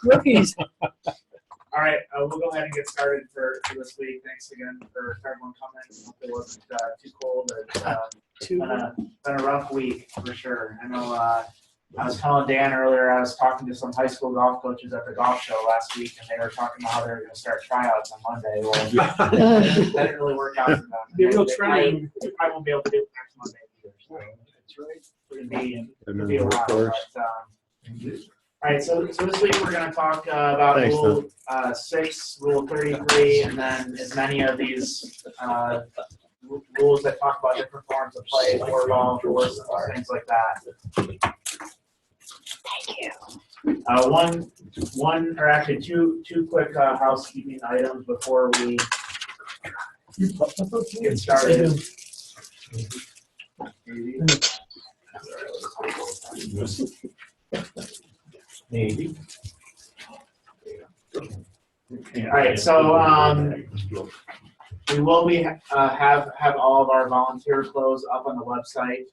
Rookies. All right, we'll go ahead and get started for this week. Thanks again for everyone coming. Hope it wasn't too cold. It's been a rough week for sure. I know I was telling Dan earlier, I was talking to some high school golf coaches at the golf show last week, and they were talking about how they were going to start tryouts on Monday. Well, that didn't really work out for them. They will try. I won't be able to do it next Monday either. So That's right. it'll be a while. All right, so this week we're going to talk about Rule 6, Rule 33, and then as many of these rules that talk about different forms of play, or golf, or things like that. Thank you. One, or actually two quick housekeeping items before we get started. Maybe. All right, so we will be have all of our volunteer clothes up on the website.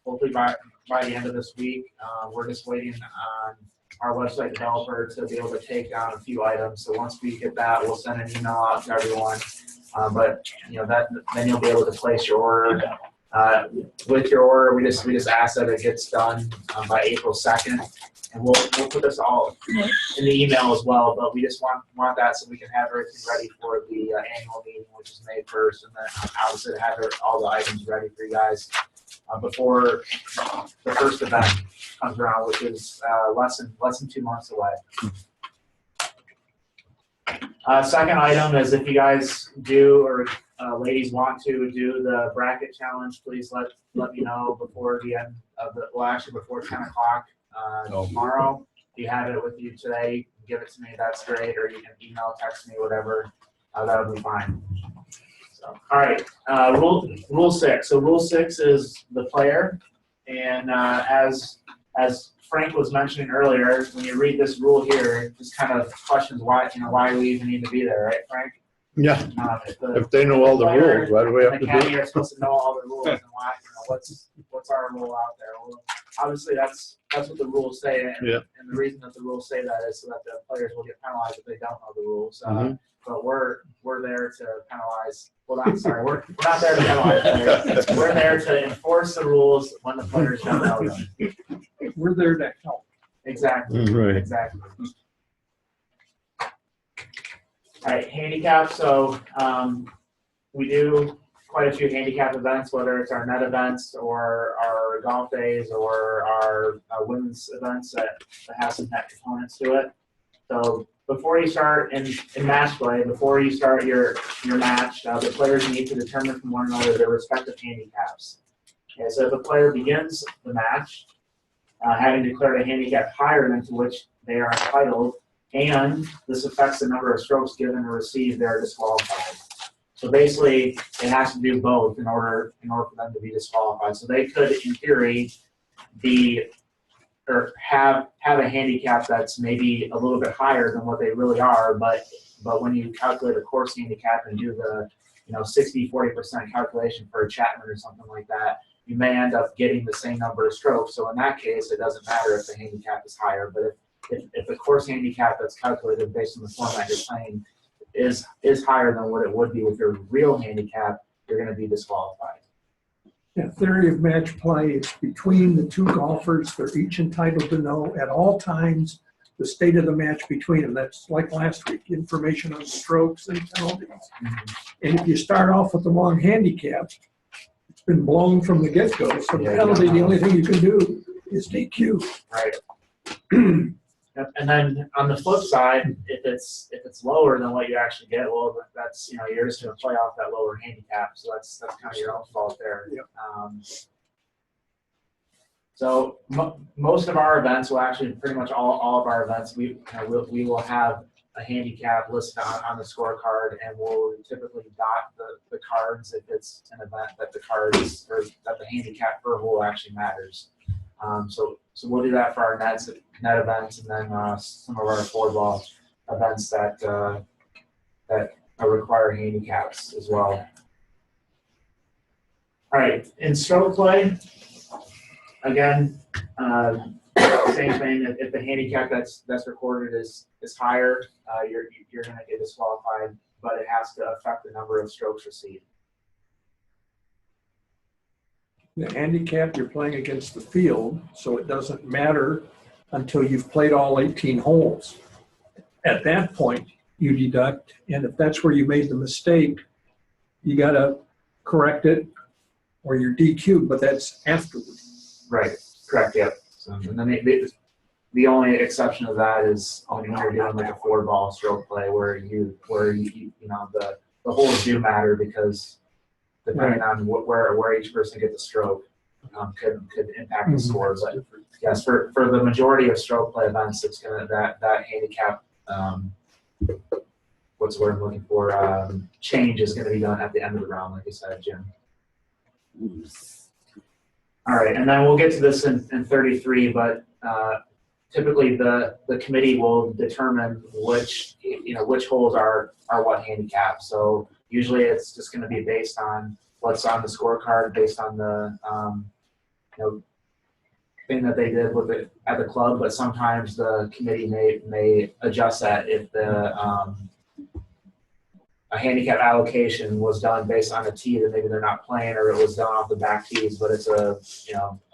Hopefully by the end of this week. We're just waiting on our website developer to be able to take down a few items. So once we get that, we'll send an email out to everyone. But you know then you'll be able to place your order. With your order, we just ask that it gets done by April 2nd, and we'll put this all in the email as well. But we just want that so we can have everything ready for the annual meeting, which is May 1st, and then obviously to have all the items ready for you guys before the first event comes around, which is less than 2 months away. Second item is if you guys do or ladies want to do the bracket challenge, please let me know before the end of before 10 o'clock tomorrow. If you have it with you today, give it to me. That's great. Or you can email, text me, whatever. That would be fine. So, all right. Rule 6. So rule 6 is the player, and as Frank was mentioning earlier, when you read this rule here, it just kind of questions why we even need to be there, right, Frank? Yeah. If they know all the rules, why do we have to do it? You're supposed to know all the rules, and why? What's our rule out there? Well, obviously, that's what the rules say, and the reason that the rules say that is so that the players will get penalized if they don't know the rules. But we're there to penalize. Well, I'm sorry, we're not there to penalize players. We're there to enforce the rules when the players don't know them. We're there to help. Exactly. Right. Exactly. All right, handicap. So we do quite a few handicap events, whether it's our net events or our golf days or our women's events that have some net components to it. So before you start in match play, before you start your match, the players need to determine from one another their respective handicaps. Okay, so if a player begins the match having declared a handicap higher than to which they are entitled, and this affects the number of strokes given or received, they're disqualified. So basically, it has to do both in order for them to be disqualified. So they could, in theory, have a handicap that's maybe a little bit higher than what they really are, but when you calculate a course handicap and do the 60-40% calculation for a Chapman or something like that, you may end up getting the same number of strokes. So in that case, it doesn't matter if the handicap is higher, but if the course handicap that's calculated based on the format you're playing is higher than what it would be with your real handicap, you're going to be disqualified. The theory of match play is between the two golfers. They're each entitled to know at all times the state of the match between them. That's like last week, information on strokes and penalties. And if you start off with the wrong handicap, it's been blown from the get-go. So the penalty, the only thing you can do is DQ. Right. And then on the flip side, if it's lower than what you actually get, well, that's you're just going to play off that lower handicap. So that's kind of your own fault there. Yep. So most of our events, well, actually pretty much all of our events, we will have a handicap listed on the scorecard, and we'll typically dot the cards if it's an event that the cards or that the handicap per hole actually matters. So we'll do that for our net events, and then some of our four ball events that require handicaps as well. All right, in stroke play, again, Same thing. If the handicap that's recorded is higher, you're going to get disqualified, but it has to affect the number of strokes received. The handicap, you're playing against the field, so it doesn't matter until you've played all 18 holes. At that point, you deduct, and if that's where you made the mistake, you got to correct it or you're DQ'd, but that's afterwards. Right. Correct. Yep. So, and then the only exception to that is when you're doing like a 4-ball stroke play where you know the holes do matter because depending on where each person gets a stroke could impact the score. But yes, for the majority of stroke play events, it's gonna that handicap. What's the word I'm looking for? Change is going to be done at the end of the round, like you said, Jim. All right, and then we'll get to this in 33, but typically the committee will determine which holes are what handicap. So usually it's just going to be based on what's on the scorecard, based on the thing that they did with it at the club. But sometimes the committee may adjust that if a handicap allocation was done based on a tee that maybe they're not playing, or it was done off the back tees, but it's a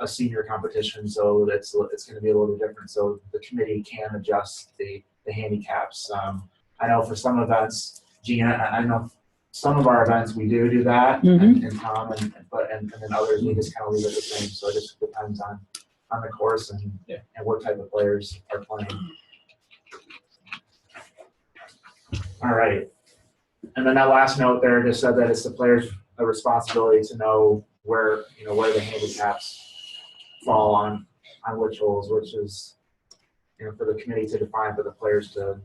senior competition, so it's going to be a little different. So the committee can adjust the handicaps. I know for some events, Gina, I know some of our events we do that, and Tom, and then others we just kind of leave it the same. So it just depends on the course and what type of players are playing. All right. And then that last note there just said that it's the player's responsibility to know where the handicaps fall on which holes, which is for the committee to define, for the players to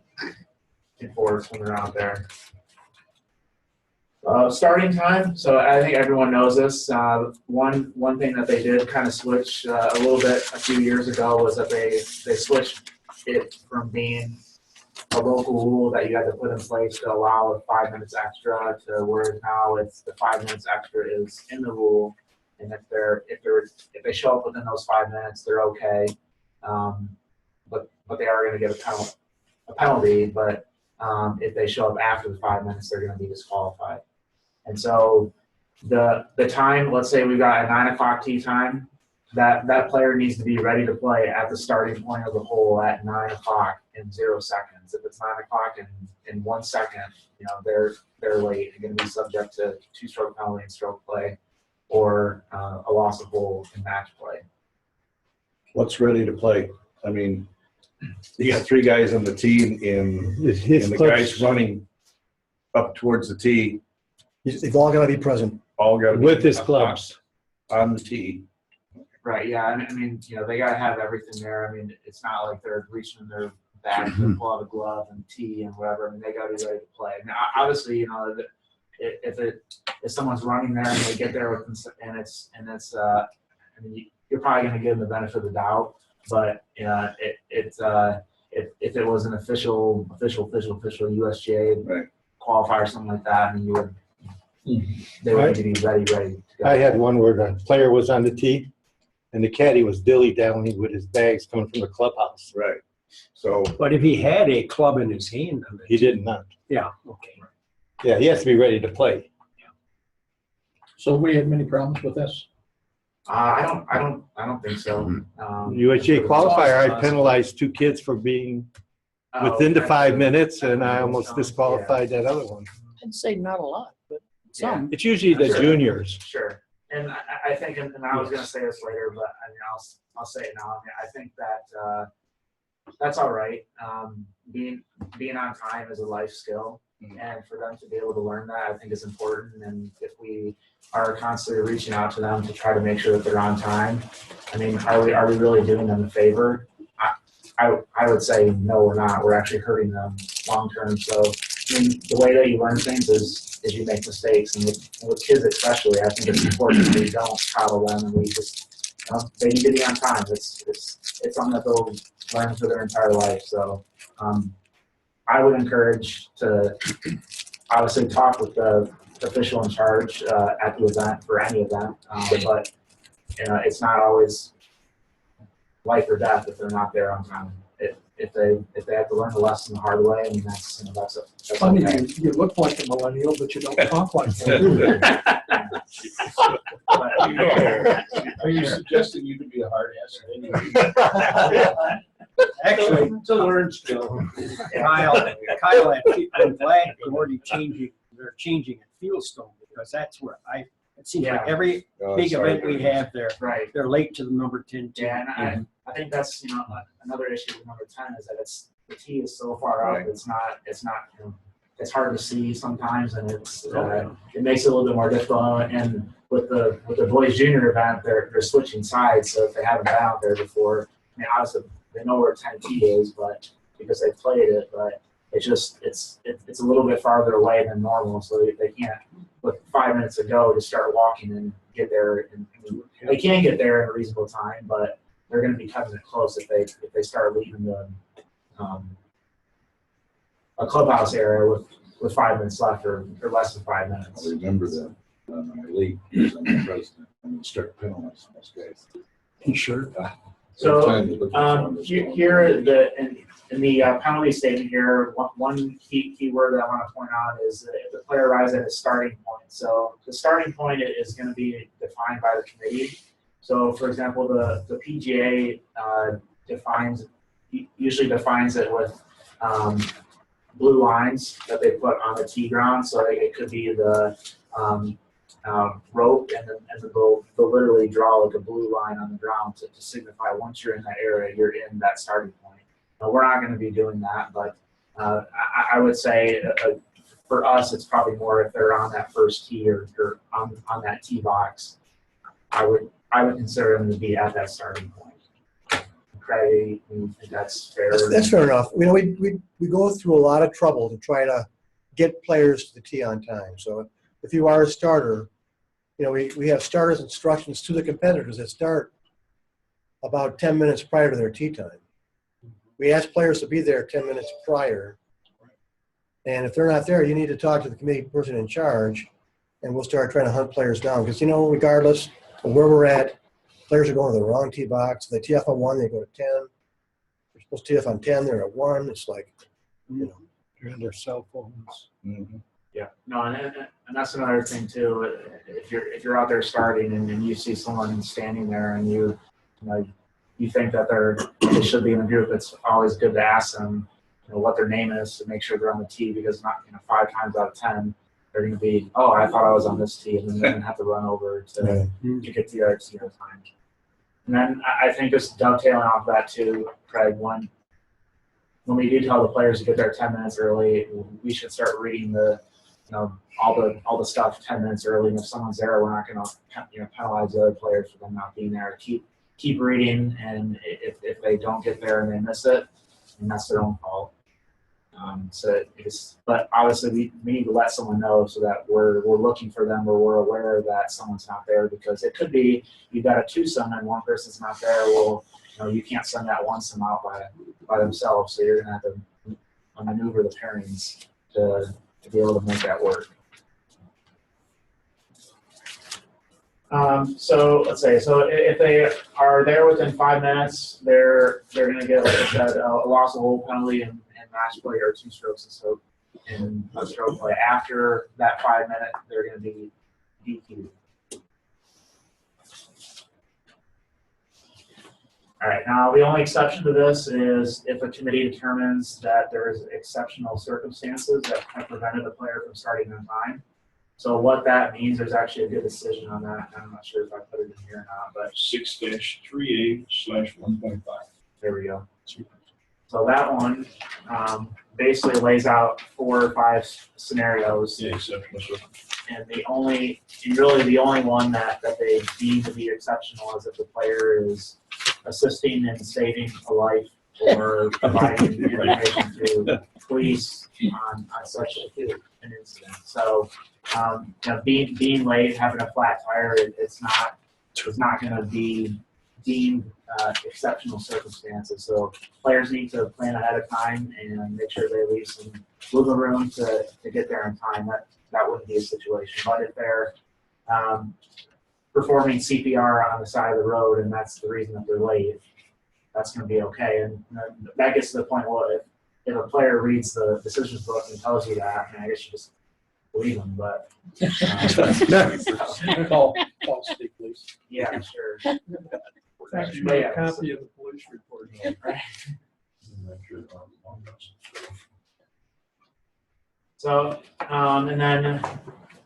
enforce when they're out there. Starting time. So I think everyone knows this. One thing that they did kind of switch a little bit a few years ago was that they switched it from being a local rule that you had to put in place to allow 5 minutes extra to where now it's the 5 minutes extra is in the rule, and if they show up within those 5 minutes, they're okay. But they are going to get a penalty. But if they show up after the 5 minutes, they're going to be disqualified. And so the time, let's say we got a 9 o'clock tee time, that player needs to be ready to play at the starting point of the hole at 9 o'clock in 0 seconds. If it's 9 o'clock in 1 second, they're late and going to be subject to 2-stroke penalty and stroke play, or a loss of hole in match play. What's ready to play? I mean, you got 3 guys on the tee and the guys running up towards the tee. They've all got to be present. All got to be with his clubs on the tee. Right. Yeah. I mean, they got to have everything there. I mean, it's not like they're reaching in their bag to pull out a glove and tee and whatever. I mean, they got to be ready to play. Now, obviously, if someone's running there and they get there and it's I mean, you're probably going to give them the benefit of the doubt. But if it was an official USGA qualifier or something like that, I mean, they would need to be ready to go. I had one where the player was on the tee and the caddy was dilly-dallying with his bags coming from the clubhouse. Right. So, But if he had a club in his hand, He did not. yeah, okay. Yeah, he has to be ready to play. So we had many problems with this? I don't think so. USGA qualifier, I penalized 2 kids for being within the 5 minutes, and I almost disqualified that other one. I'd say not a lot, but some. It's usually the Sure. juniors. Sure. And I think, and I was going to say this later, but I mean, I'll say it now. I mean, I think that that's all right. Being on time is a life skill, and for them to be able to learn that, I think is important. And if we are constantly reaching out to them to try to make sure that they're on time, I mean, are we really doing them a favor? I would say no, we're not. We're actually hurting them long term. So I mean, the way that you learn things is you make mistakes, and with kids especially, I think it's important that we don't coddle them and we just they need to be on time. It's something that they'll learn for their entire life. So I would encourage to obviously talk with the official in charge at the event for any event, but it's not always life or death if they're not there on time. If they have to learn the lesson the hard way, I mean that's It's funny, okay. you look like a millennial, but you don't talk like one. Are you suggesting you could be a hard ass at any Actually, to learn still? Kyle I'm glad they're already changing at Fieldstone, because that's where it seems like Yeah. every big event we have there, Right. they're late to the number 10 team. Yeah, and I think that's another issue with number 10 is that the tee is so far up. Right. It's not it's hard to see sometimes, and it makes it a little bit more difficult. And with the boys junior event, they're switching sides, so if they haven't been out there before, I mean, obviously they know where 10 tee is, but because they played it, but it's just it's a little bit farther away than normal, so they can't with 5 minutes to go to start walking and get there. And I mean, they can get there in a reasonable time, but they're going to be cutting it close if they start leaving the a clubhouse area with 5 minutes left or less than 5 I minutes. remember that on my league, because I'm the president, I'm gonna start penalizing those guys. Sure. So Time to look for them. here in the penalty statement here, one key word that I want to point out is that if the player arrives at a starting point. So the starting point is going to be defined by the committee. So for example, the PGA usually defines it with blue lines that they put on the tee ground. So it could be the rope, and then they'll literally draw like a blue line on the ground to signify once you're in that area, you're in that starting point. Now, we're not going to be doing that, but I would say for us, it's probably more if they're on that first tee or on that tee box. I would consider them to be at that starting point. Craig, you think that's fair? That's fair enough. You know, we go through a lot of trouble to try to get players to the tee on time. So if you are a starter, you know, we have starters instructions to the competitors that start about 10 minutes prior to their tee time. We ask players to be there 10 minutes prior. And if they're not there, you need to talk to the committee person in charge, and we'll start trying to hunt players down. Because, you know, regardless of where we're at, players are going to the wrong tee box. They tee off on 1, they go to 10. They're supposed to tee off on 10, they're at 1. It's like, you know. They're on their cell phones. Mhm. Yeah, no, and that's another thing too. If you're out there starting and you see someone standing there and you think that they should be in the group, it's always good to ask them, what their name is to make sure they're on the tee, because not 5 times out of 10 they're going to be, oh, I thought I was on this tee, and then they're going to have to run over to get to the other tee on time. And then I think just dovetailing off that too, Craig, when we do tell the players to get there 10 minutes early, we should start reading all the stuff 10 minutes early. And if someone's there, we're not going to penalize the other players for them not being there. Keep reading, and if they don't get there and they miss it, and that's their own fault. But obviously we need to let someone know so that we're looking for them, or we're aware that someone's not there, because it could be you've got a twosome and one person's not there. Well, you can't send that one some out by themselves, so you're going to have to maneuver the pairings to be able to make that work. So let's say, if they are there within 5 minutes, they're going to get, like I said, a loss of hole penalty and match play, or 2 strokes in a stroke play. After that 5 minute, they're going to be DQ'd. All right, now the only exception to this is if a committee determines that there is exceptional circumstances that have prevented the player from starting on time. So what that means, there's actually a good decision on that. I'm not sure if I put it in here or not, but 6-3A/1.5. there we go. So that one basically lays out 4 or 5 scenarios. Yeah, exceptional. And the only one that they deem to be exceptional is if the player is assisting in saving a life or providing information to police on such an incident. So, being late, having a flat tire, it's not going to be deemed exceptional circumstances. So players need to plan ahead of time and make sure they leave some wiggle room to get there in time. That wouldn't be a situation. But if they're performing CPR on the side of the road and that's the reason that they're late, that's going to be okay. And that gets to the point where if a player reads the decisions book and tells you that, I guess you just believe them. But Call Steve, please. yeah, sure. Actually, a copy of the police report. So, and then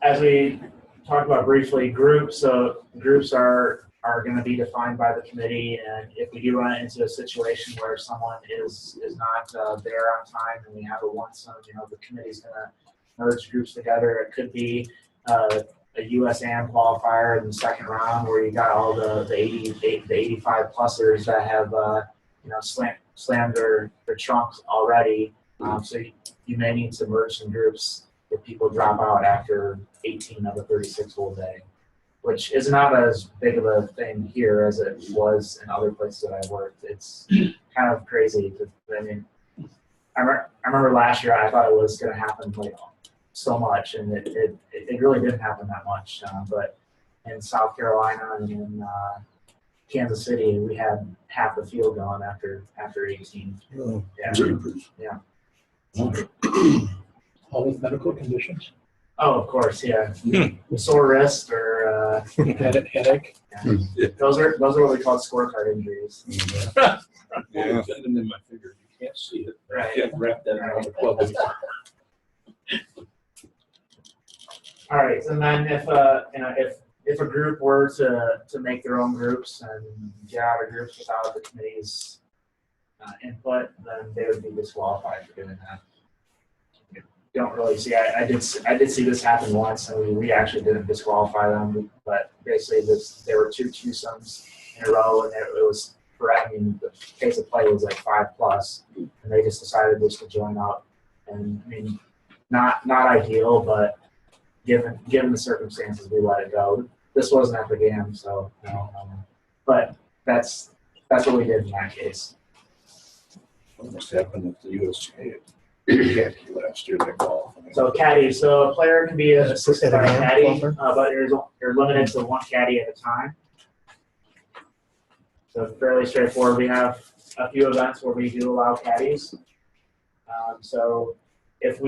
as we talked about briefly, groups. So groups are going to be defined by the committee, and if we do run into a situation where someone is not there on time and we have a one-sum, the committee's going to merge groups together. It could be a USAM qualifier in the second round where you got all the 85 plusers that have slammed their trunks already. So you may need to merge some groups if people drop out after 18 of a 36-hole day, which is not as big of a thing here as it was in other places that I worked. It's kind of crazy. I remember last year I thought it was going to happen so much, and it really didn't happen that much. But in South Carolina and in Kansas City, we had half the field gone after 18. Oh, Yeah. All with medical conditions, Oh, of course, yeah. Sore wrist or headache. those are what we call scorecard injuries. Yeah. Tendon in my finger, you can't see it. Right. I can't wrap that around the club. All right, and then if a group were to make their own groups and get out of groups without the committee's input, then they would be disqualified for doing that. Don't really see. I did see this happen once, and we actually didn't disqualify them, but basically there were two sums in a row, and it was the pace of play was like 5+, and they just decided just to join up. And I mean, not ideal, but given the circumstances, we let it go. This wasn't at the GAM, so but that's what we did in that case. What must happen with the USGA? Caddy last year, they qualified. So caddy, so a player can be assisted by a At a caddy, GAM but you're limited to one caddy at a time. So fairly straightforward. We have a few events where we do allow caddies. So if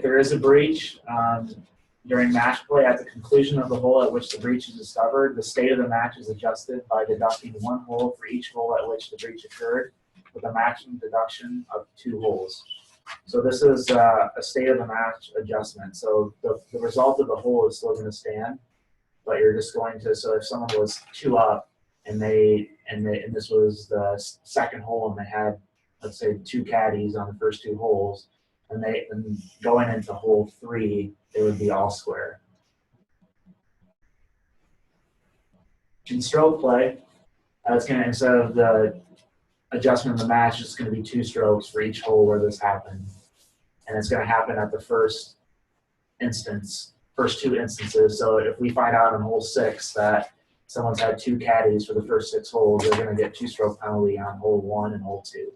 there is a breach during match play, at the conclusion of the hole at which the breach is discovered, the state of the match is adjusted by deducting 1 hole for each hole at which the breach occurred, with a maximum deduction of 2 holes. So this is a state of the match adjustment. So the result of the hole is still going to stand, but you're just going to. So if someone was 2 up and this was the second hole and they had, let's say, 2 caddies on the first 2 holes, and going into hole 3, they would be all square. In stroke play, it's going to, instead of the adjustment of the match, it's going to be 2 strokes for each hole where this happened. And it's going to happen at the first 2 instances. So if we find out on hole 6 that someone's had 2 caddies for the first 6 holes, they're going to get 2-stroke penalty on hole 1 and hole 2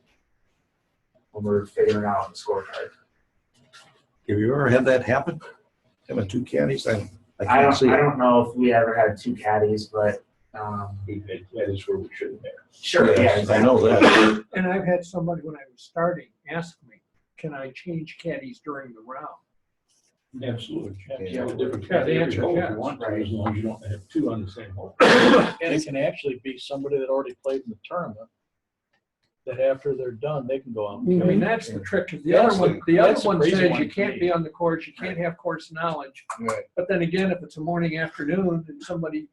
when we're figuring out the scorecard. Have you ever had that happen? Having 2 caddies? I I can't see it. don't know if we ever had 2 caddies, but We've had caddies where we shouldn't have. sure, yeah, Yes, exactly. I know that. And I've had somebody when I was starting ask me, can I change caddies during the round? Absolutely. Yeah. Have a different Yeah, the caddy every answer is hole if yes. you want to, as long as you don't have 2 on the same hole. And it can actually be somebody that already played in the tournament, that after they're done, they can go out. I mean, that's the trick. 'Cause the That's other the one crazy says one you to can't me. be on the course, you can't have course knowledge. Right. But then again, if it's a morning, afternoon, and somebody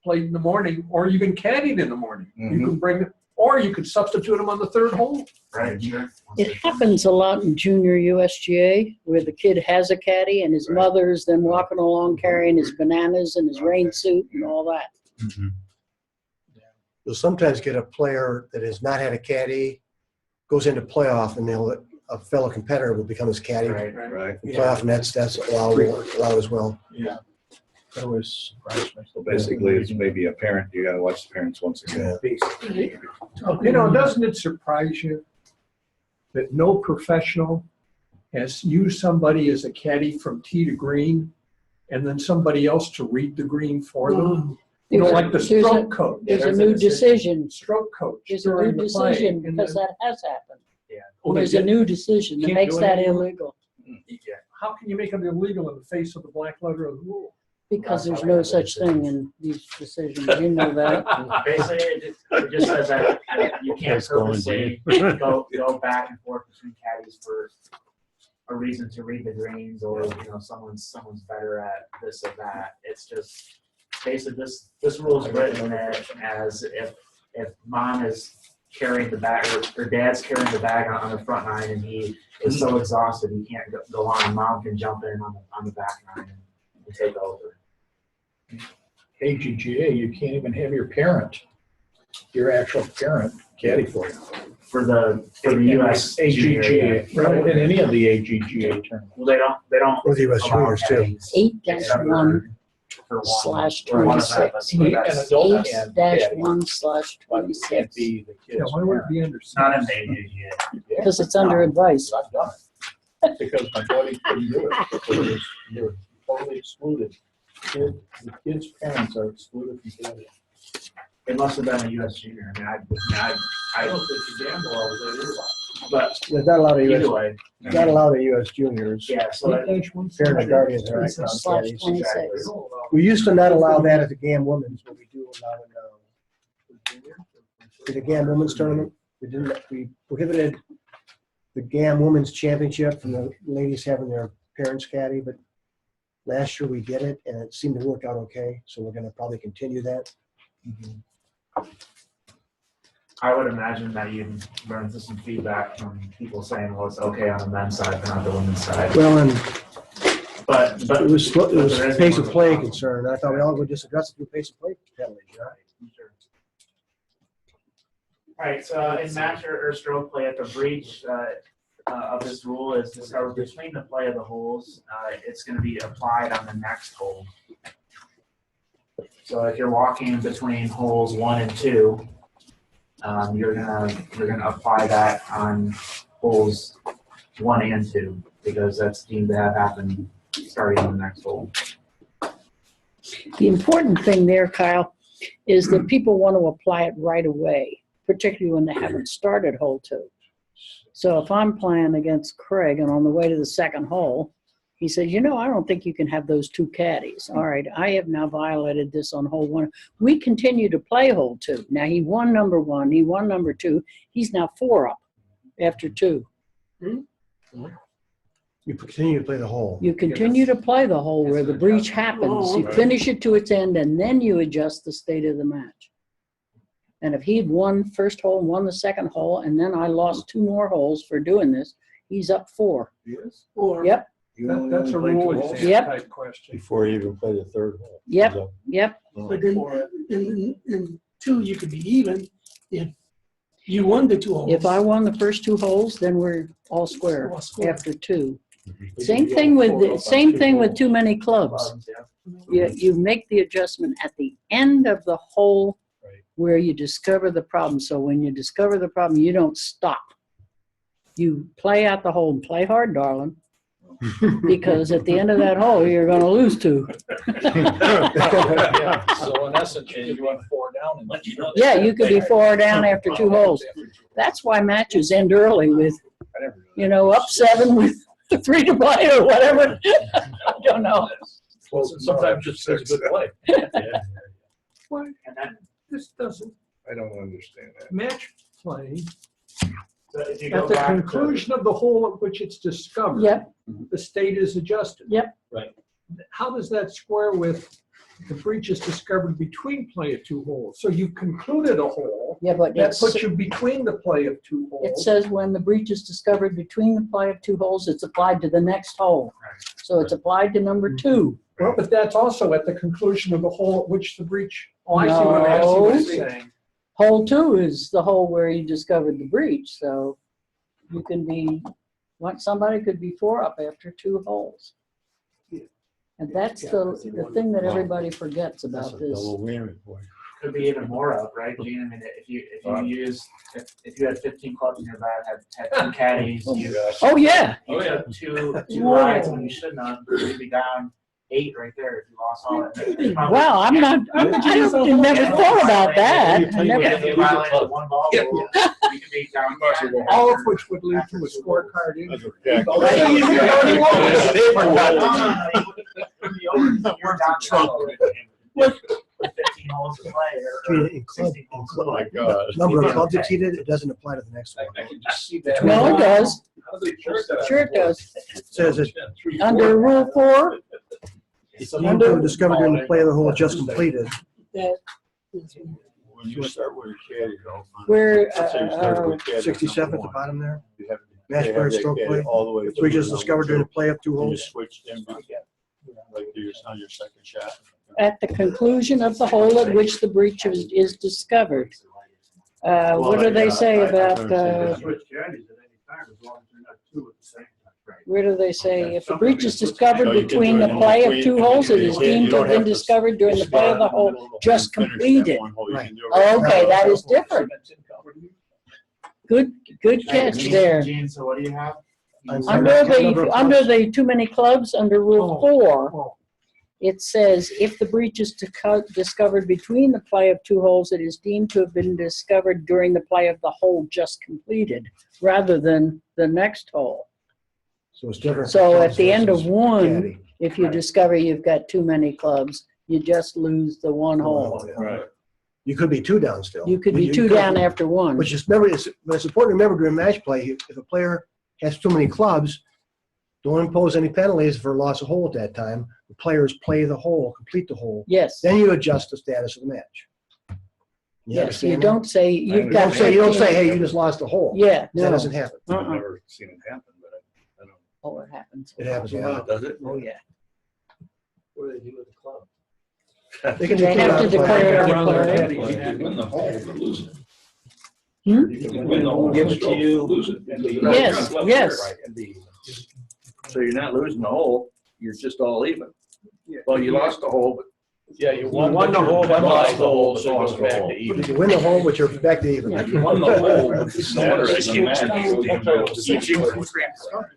played in the morning, or even caddied in the morning, you can bring it, or you could substitute them on the 3rd hole. Right, sure. It happens a lot in junior USGA where the kid has a caddy and his Right. mother's then walking along carrying his bananas and his rain suit and all that. You'll sometimes get a player that has not had a caddy, goes into playoff, and a fellow competitor will become his caddy Right. Right. in playoff, and that's allowed as well. That always surprised me. So basically, it's maybe a parent, you gotta watch the parents once again. Doesn't it surprise you that no professional has used somebody as a caddy from tee to green and then somebody else to read the green for them? You know, There's a- like the there's a- stroke coach. There's a there's a new decision. decision. Stroke coach. There's a new during the play, decision and because then- that has happened. Oh, they There's a did? new decision that Can't makes do that it anymore? illegal How can you make it illegal in the face of the black letter of the rule? because That's there's why no we have such thing in these decisions. You know that. Basically, it just says that you can't That's going purposely go back and forth between caddies for a reason to read the greens, or someone's better at this or that. It's just basically this rule is written as if mom is carrying the bag or dad's carrying the bag on the front nine and he is so exhausted he can't go on, mom can jump in on the back nine and take over. AGGA, you can't even have your parent, your actual parent, caddy for you. For the US junior, AGGA, right, in any of the AGGA tournaments. well, they don't Or the US allow juniors too. caddies 8-1 for one. slash Or one of 26. them, but that's An adult can caddy, 8-1 but it can't 26. be the Yeah, kid's why would it parent. be under? not in the AGGA. Because it's under advice. I've done it. Because my buddy couldn't do it, because they were totally excluded. The kids' parents are excluded from caddy. It must have been a US junior. I don't think you gamble over there either. but There's not a lot of either US, way, not a lot of US juniors. yeah. So that, Parent and guardians are acting on Slash caddies. 26. We used to not allow that at the GAM women's, but we do allow it now. In the GAM women's tournament, we prohibited the GAM women's championship from the ladies having their parents caddy, but last year we did it and it seemed to work out okay, so we're gonna probably continue that. I would imagine that you'd run into some feedback from people saying, "Well, it's okay on the men's side, but not the women's side." Well, and But it was there is pace more of a play problem. concern. I thought we all would just address it through pace of play penalties, right? All right, so in match or stroke play, at the breach of this rule is discovered between the play of the holes, it's going to be applied on the next hole. So if you're walking between holes 1 and 2, you're gonna apply that on holes 1 and 2 because that's deemed to have happened starting on the next hole. The important thing there, Kyle, is that people want to apply it right away, particularly when they haven't started hole 2. So if I'm playing against Craig and on the way to the second hole, he says, I don't think you can have those 2 caddies. All right, I have now violated this on hole 1. We continue to play hole 2. Now he won number 1, he won number 2. He's now 4 up after 2. You continue to play the hole. You continue to play the hole where the breach happens. You finish it to its end, and then you adjust the state of the match. And if he'd won first hole, won the second hole, and then I lost 2 more holes for doing this, he's up 4. Yes. Yep, That's a rule exam Yep. type question. Before you even play the third hole. yep, yep. But in 2, you could be even if you won the 2 holes. If I won the first 2 holes, then we're all square All square. after 2. Same thing with too many clubs. You make the adjustment at the end of the hole where you discover the problem. So when you discover the problem, you don't stop. You play out the hole and play hard, darling. Because at the end of that hole, you're going to lose 2. Yeah, so in essence, you went 4 down. And Yeah, you could be 4 down after 2 holes. That's why matches end early with, up 7 with 3 to play or whatever. I don't know. Well, sometimes just says good play. Why? This doesn't, I don't understand that. match play, So if you go at the back to- conclusion of the hole at which it's discovered. Yep. The state is adjusted. Yep. Right. How does that square with the breach is discovered between play of 2 holes? So you concluded a hole, Yeah, but that puts you between the play of 2 holes. it says when the breach is discovered between the play of 2 holes, it's applied to the next hole. So it's applied to number 2. Well, but that's also at the conclusion of the hole at which the breach, I see what he's saying. Hole 2 is the hole where you discovered the breach. So you can be, somebody could be 4 up after 2 holes. And that's the thing that everybody forgets That's about a this. double whammy for you. Could be even more up, right, Gene? I mean, if you had 15 clubs in your bag, had 2 caddies, you Oh, yeah. took 2 rides when you shouldn't have, you'd be down 8 right there if you lost all that. Wow, I'm not, I never thought about that. I never, If you violated the one ball rule, you can be down. All of which would lead to a scorecard injury. You're down with 15 holes to play or In club, 16 holes to Oh, my play. God. number of clubs exceeded, it doesn't apply to the next one. I can just see that. no, it does. Sure it does. It says it Under Rule 4, it's deemed to have discovered during the play of the hole just completed. That, When you start with your caddy, though. where, let's say you start with caddy 67 at number the bottom there. you have- Match they have player that stroke caddy play. all the way. Three just through discovered during the play of 2 and you holes. switch them back, like on your second shot. at the conclusion of the hole at which the breach is discovered. What do they say about, where do they say, if the breach is discovered between the play of 2 holes, it is deemed to have been discovered during the play of the hole just completed. Right. Okay, that is different. Good catch there. Gene, so what do you have? Under the too many clubs, under Rule 4, Oh, it says, if the breach is discovered between the play of 2 holes, it is deemed to have been discovered during the play of the hole just completed, rather than the next hole. So it's different. So at the end of one, Caddy. if you discover you've got too many clubs, you just lose the 1 hole. Right. You could be 2 down still. You could be But 2 could- down after 1. Which is, remember, but it's important to remember during match play, if a player has too many clubs, don't impose any penalties for loss of hole at that time. The players play the hole, complete the hole. Yes, Then you adjust the status of the match. yes, you understand that? don't say, you've You got. don't say, 15 hey, you just lost the hole. Yeah, That no. doesn't happen. I've never seen it happen, but I don't. Oh, it happens. It happens a lot. Does it? Oh, yeah. What do they do with the club? They can They have to declare it Well, a play. You can win the hole, but lose it. Hmm? You can win the whole Give it to stroke, you. lose it. Yes, yes. So you're not losing the hole, you're just all even. Well, you lost the hole, but Yeah, you won the hole, but lost lost the hole, but so it lost goes the back hole. to even. You win the hole, but you're back to even. You won the hole, but the status of the match.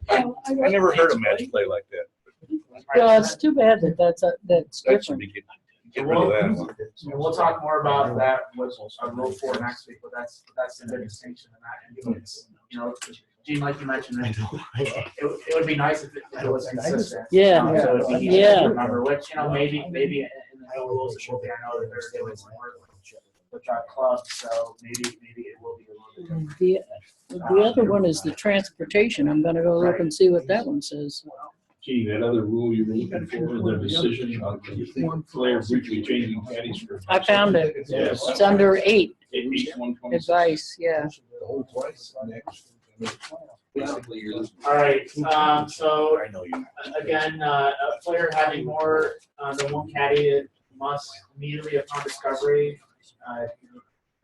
I never heard a match play like that. Well, it's too bad that that's That should different. be get rid of that one. And we'll talk more about that with Rule 4 next week, but that's the big distinction in that. And it's, you know, Gene, like you mentioned, it would be nice if it was consistent. Yeah. So it'd be easy Yeah. to remember, which, you know, maybe in the new rules it will be. I know that they're doing some work with our club, so maybe it will be a little bit different. The other one is the transportation. I'm gonna go look and see what that one says. Gee, that other rule you were looking for, the decision on the player breaching changing caddies for. I found it. Yes. It's under 8, 126. advice, yeah. The whole twice. Basically, you're losing. All right, so I know you. again, a player having more than one caddy must immediately upon discovery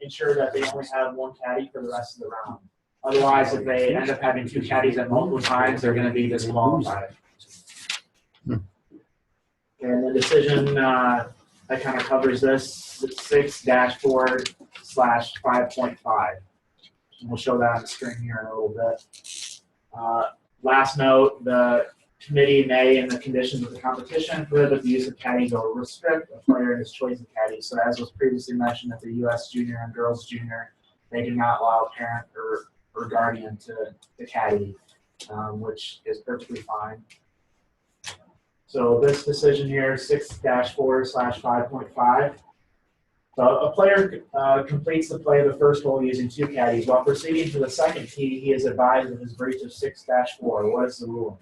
ensure that they only have one caddy for the rest of the round. Otherwise, if they end up having 2 caddies at multiple times, they're going to be disqualified. And the decision that kind of covers this 6-4/5.5. And we'll show that on the screen here in a little bit. Last note, the committee may, in the conditions of the competition, prohibit the use of caddies or restrict a player in his choice of caddy. So as was previously mentioned at the U.S. Junior and Girls Junior, they do not allow a parent or guardian to caddy, which is perfectly fine. So this decision here, 6-4/5.5. So a player completes the play of the first hole using 2 caddies. While proceeding to the second tee, he is advised of his breach of 6-4. What is the rule?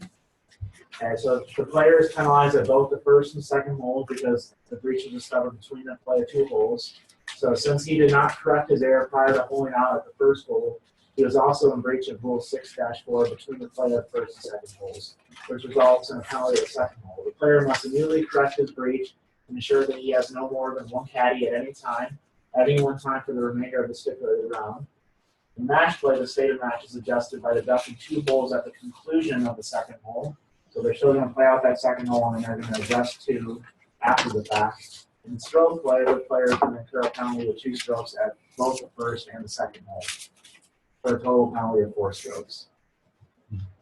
Okay, so the player is penalized at both the first and second hole because the breach was discovered between the play of 2 holes. So since he did not correct his error prior to holing out at the first hole, he was also in breach of Rule 6-4 between the play of first and second holes, which results in a penalty at the second hole. The player must immediately correct his breach and ensure that he has no more than 1 caddy at any time for the remainder of the stipulated round. In match play, the state of match is adjusted by deducting 2 holes at the conclusion of the second hole. So they're still going to play out that second hole, and then they're going to adjust 2 after the fact. In stroke play, the player can incur a penalty of 2 strokes at both the first and the second hole, for a total penalty of 4 strokes.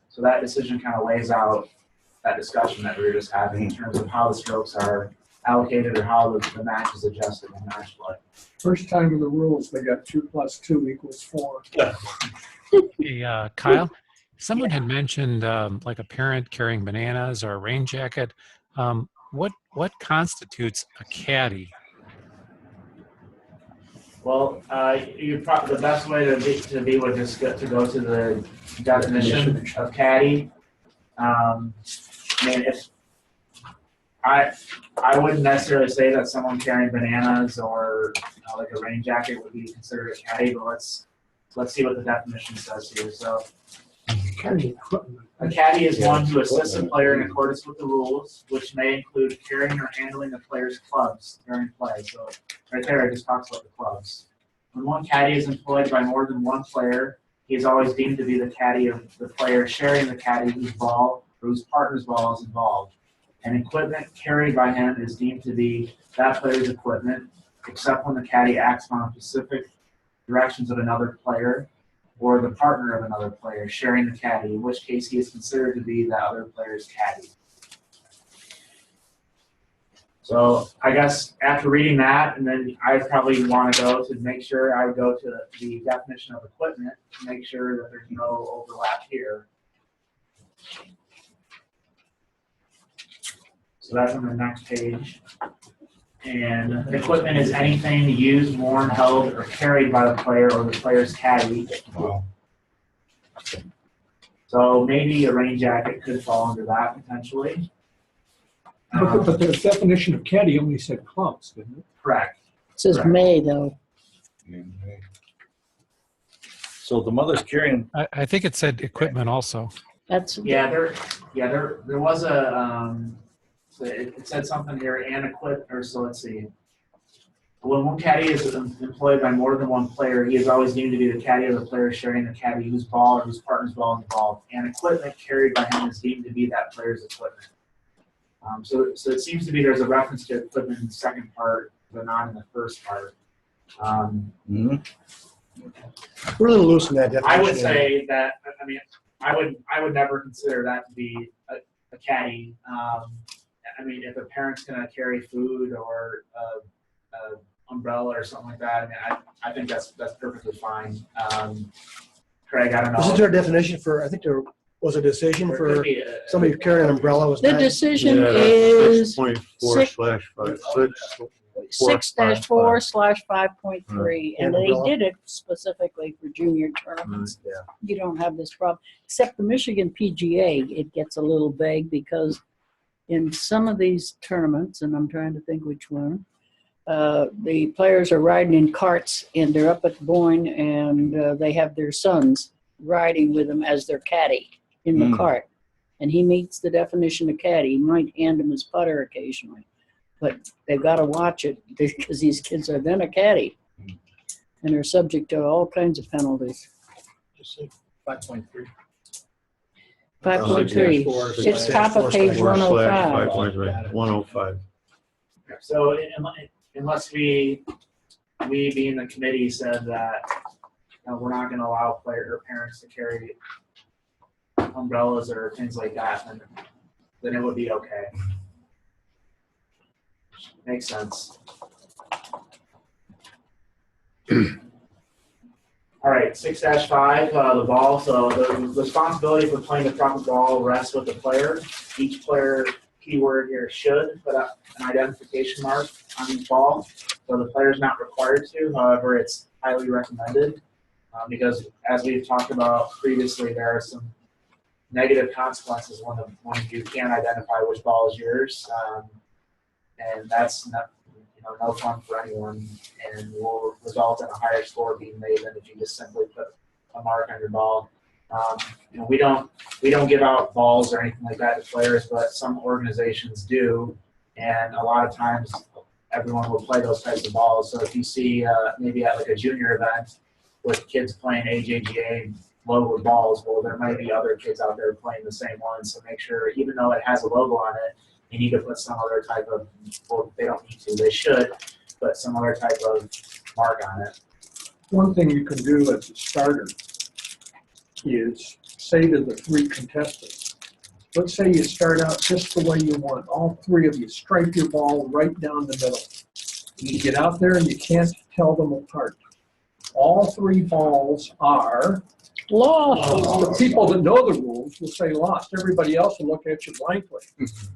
So that decision kind of lays out that discussion that we were just having in terms of how the strokes are allocated or how the match is adjusted in match play. First time in the rules, they got 2 + 2 = 4. Hey, Kyle, someone had mentioned like a parent carrying bananas or a rain jacket. What constitutes a caddy? Well, the best way to be would just to go to the definition of caddy. I mean, if I wouldn't necessarily say that someone carrying bananas or like a rain jacket would be considered a caddy, but let's see what the definition says here. So, Carrying equipment. a caddy is one who assists a player in accordance with the rules, which may include carrying or handling a player's clubs during play. So right there, it just talks about the clubs. When one caddy is employed by more than one player, he is always deemed to be the caddy of the player sharing the caddy whose ball or whose partner's ball is involved. And equipment carried by him is deemed to be that player's equipment, except when the caddy acts on specific directions of another player or the partner of another player sharing the caddy, in which case he is considered to be that other player's caddy. So I guess after reading that, and then I probably want to go to make sure I go to the definition of equipment to make sure that there's no overlap here. So that's on the next page. And equipment is anything used, worn, held, or carried by the player or the player's caddy. Wow. So maybe a rain jacket could fall under that potentially. But the definition of caddy only said clubs, didn't it? Correct. It says Correct. may, though. So the mother's carrying, I think it said equipment also. That's, There was a so it said something here and equip or so let's see. When one caddy is employed by more than one player, he is always deemed to be the caddy of the player sharing the caddy whose ball or whose partner's ball is involved. And equipment carried by him is deemed to be that player's equipment. So it seems to be there's a reference to equipment in the second part, but not in the first part. We're a little loose in that definition. I would say that, I mean, I would never consider that to be a caddy. I mean, if a parent's going to carry food or a umbrella or something like that, I mean, I think that's perfectly fine. Craig, I don't know. Isn't there a definition for, I think there was a decision There for could be somebody carrying an umbrella was the not. decision Yeah, is 6.4/5. 6-4/5.3, and they Umbrella. did it specifically for junior tournaments. Yeah. You don't have this problem, except the Michigan PGA, it gets a little vague because in some of these tournaments, and I'm trying to think which one, the players are riding in carts and they're up at the Boyne and they have their sons riding with them as their caddy in the cart. And he meets the definition of caddy. He might hand him his putter occasionally, but they've got to watch it because these kids are then a caddy and are subject to all kinds of penalties. Just say 5.3. 5.3, it's top of page 105. 105. So unless we being the committee said that we're not going to allow parents to carry umbrellas or things like that, then it would be okay. Makes sense. All right, 6-5, the ball. So the responsibility for playing the proper ball rests with the player. Each player, keyword here, should put up an identification mark on each ball. So the player is not required to. However, it's highly recommended because, as we've talked about previously, there are some negative consequences when you can't identify which ball is yours, and that's not, no fun for anyone, and will result in a higher score being made than if you just simply put a mark on your ball. We don't give out balls or anything like that to players, but some organizations do, and a lot of times everyone will play those types of balls. So if you see maybe at like a junior event with kids playing AJGA logo balls, well, there might be other kids out there playing the same one. So make sure, even though it has a logo on it, you need to put some other type of, well, they don't need to, they should put some other type of mark on it. One thing you can do as a starter is say to the 3 contestants, let's say you start out just the way you want, all three of you stripe your ball right down the middle. You get out there and you can't tell them apart. All three balls are Lost. The people that know the rules will say lost. Everybody else will look at you blankly.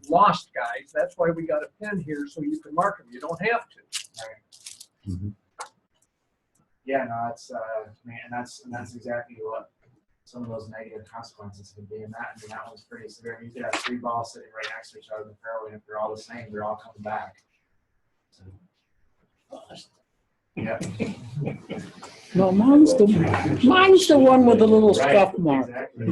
Lost, guys. That's why we got a pen here so you can mark them. You don't have to. Yeah, no, that's and that's exactly what some of those negative consequences can be. And that one's pretty severe. You could have three balls sitting right next to each other in the fairway, and if they're all the same, they're all coming back. So, yeah. No, mine's the one with the little scuff mark. Exactly.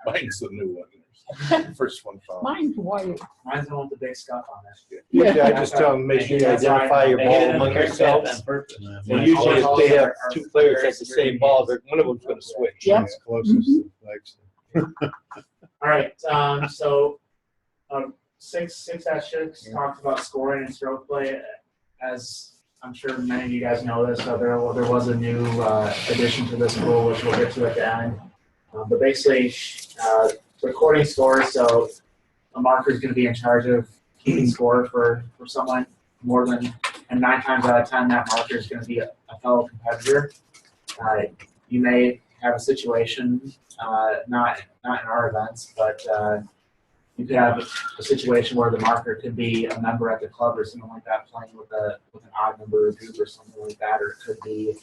Mine's the new one. First one found. Mine's white. Mine's the one with the big scuff on it. Usually I just tell them, make sure you identify your ball among yourselves. And usually if they have two players at the same ball, one of them's gonna switch. Yeah. It's closest to the flex. All right, so 6-6 talked about scoring and stroke play. As I'm sure many of you guys know this, so there was a new addition to this rule, which we'll get to at the end. But basically, recording scores, so a marker is going to be in charge of keeping score for someone more than, and 9 times out of 10, that marker is going to be a fellow competitor. You may have a situation, not in our events, but you could have a situation where the marker could be a member at the club or something like that, playing with an odd number of group or something like that, or it could be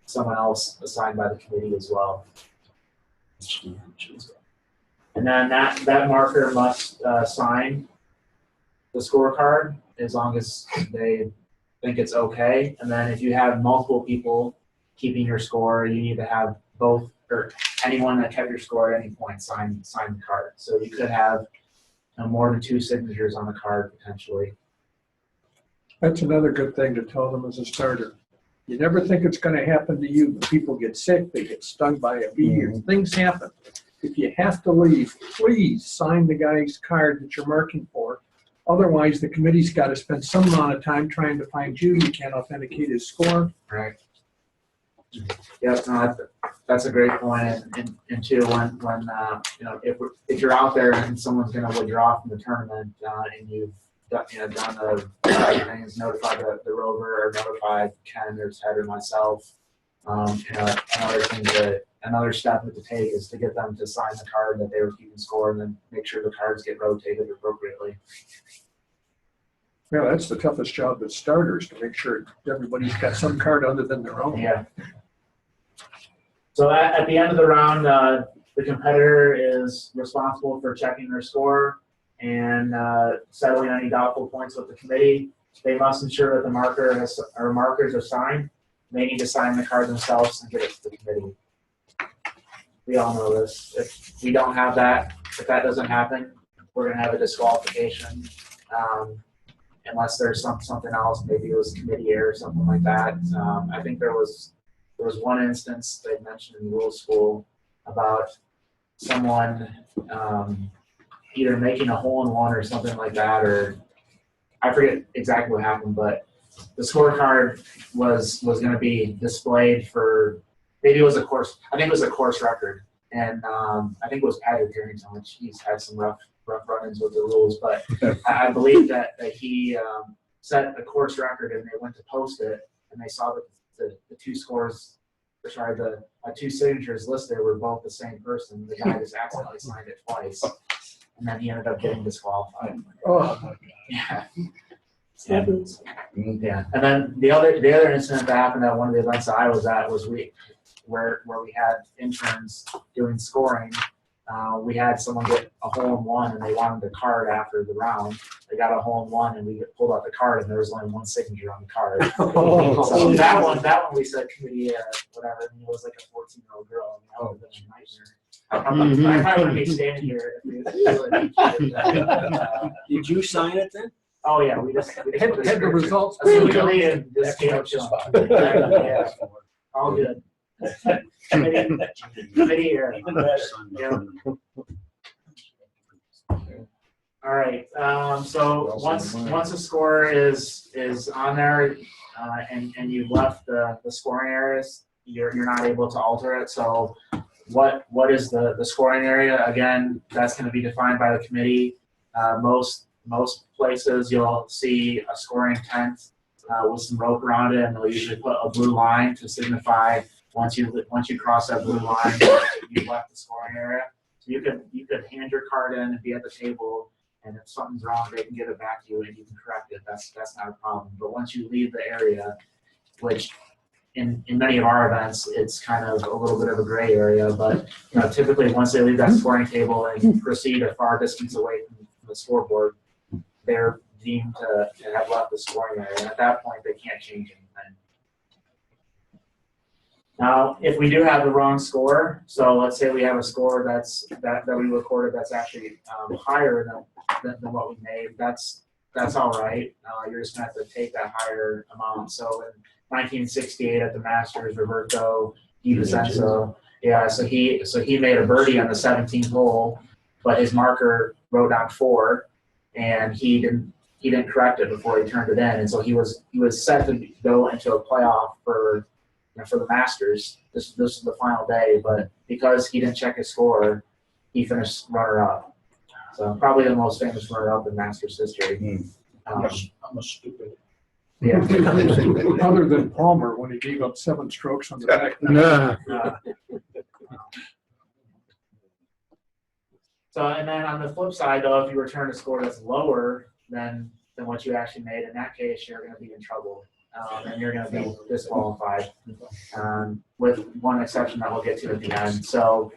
someone else assigned by the committee as well. And then that marker must sign the scorecard as long as they think it's okay. And then if you have multiple people keeping your score, you need to have both, or anyone that kept your score at any point sign the card. So you could have more than 2 signatures on the card potentially. That's another good thing to tell them as a starter. You never think it's going to happen to you, but people get sick, they get stung by a bee, or things happen. If you have to leave, please sign the guy's card that you're marking for. Otherwise, the committee's got to spend some amount of time trying to find you. You can't authenticate his score. Right. Yep, no, that's a great point. And too, when you know, if you're out there and someone's going to withdraw from the tournament and you've done the things, notified the rover or notified Ken or Ted or myself. You know, another step to take is to get them to sign the card that they were keeping score, and then make sure the cards get rotated appropriately. Yeah, that's the toughest job as starters, to make sure everybody's got some card other than their own. Yeah. So at the end of the round, the competitor is responsible for checking their score and settling any doubtful points with the committee. They must ensure that the markers are signed. They need to sign the card themselves and give it to the committee. We all know this. If we don't have that, if that doesn't happen, we're going to have a disqualification. Unless there's something else, maybe it was committee error or something like that. I think there was one instance they mentioned in rules school about someone either making a hole-in-one or something like that, or I forget exactly what happened, but the scorecard was going to be displayed for, maybe it was a course, I think it was a course record, and I think it was Patrick Harrington, which he's had some rough run-ins with the rules, but I believe that he set a course record, and they went to post it, and they saw that the 2 scores, or sorry, the 2 signatures listed were both the same person. The guy just accidentally signed it twice, and then he ended up getting disqualified. Oh, Yeah. Yeah. And then the other incident that happened at one of the events that I was at was where we had interns doing scoring. We had someone get a hole-in-one, and they wanted the card after the round. They got a hole-in-one, and we pulled out the card, and there was only 1 signature on the card. So that one we said committee whatever, and it was like a 14-year-old girl. I mean, that would have been a nightmare. I probably wouldn't be standing here if Did you sign it then? Oh yeah, we just had the results. This game was just yeah, all good. Committee error. Yeah. All right. So once a score is on there, and you've left the scoring areas, you're not able to alter it. So what is the scoring area? Again, that's going to be defined by the committee. Most places you'll see a scoring tent with some rope around it, and they'll usually put a blue line to signify once you cross that blue line, you've left the scoring area. So you could hand your card in and be at the table, and if something's wrong, they can give it back to you and you can correct it. That's not a problem. But once you leave the area, which in many of our events, it's kind of a little bit of a gray area, but typically once they leave that scoring table and proceed a far distance away from the scoreboard, they're deemed to have left the scoring area. And at that point, they can't change anything. Now, if we do have the wrong score, so let's say we have a score that we recorded that's actually higher than what we made, that's all right. You're just gonna have to take that higher amount. So in 1968 at the Masters, Roberto DiVincenzo, so he made a birdie on the 17th hole, but his marker wrote down 4, and he didn't correct it before he turned it in, and so he was set to go into a playoff for the Masters. This is the final day, but because he didn't check his score, he finished runner-up. So probably the most famous runner-up in Masters history. I'm a stupid. Yeah. Other than Palmer, when he gave up 7 strokes on the back. So, and then on the flip side, though, if you return a score that's lower than what you actually made, in that case, you're going to be in trouble. And you're going to be disqualified, with one exception that we'll get to at the end. So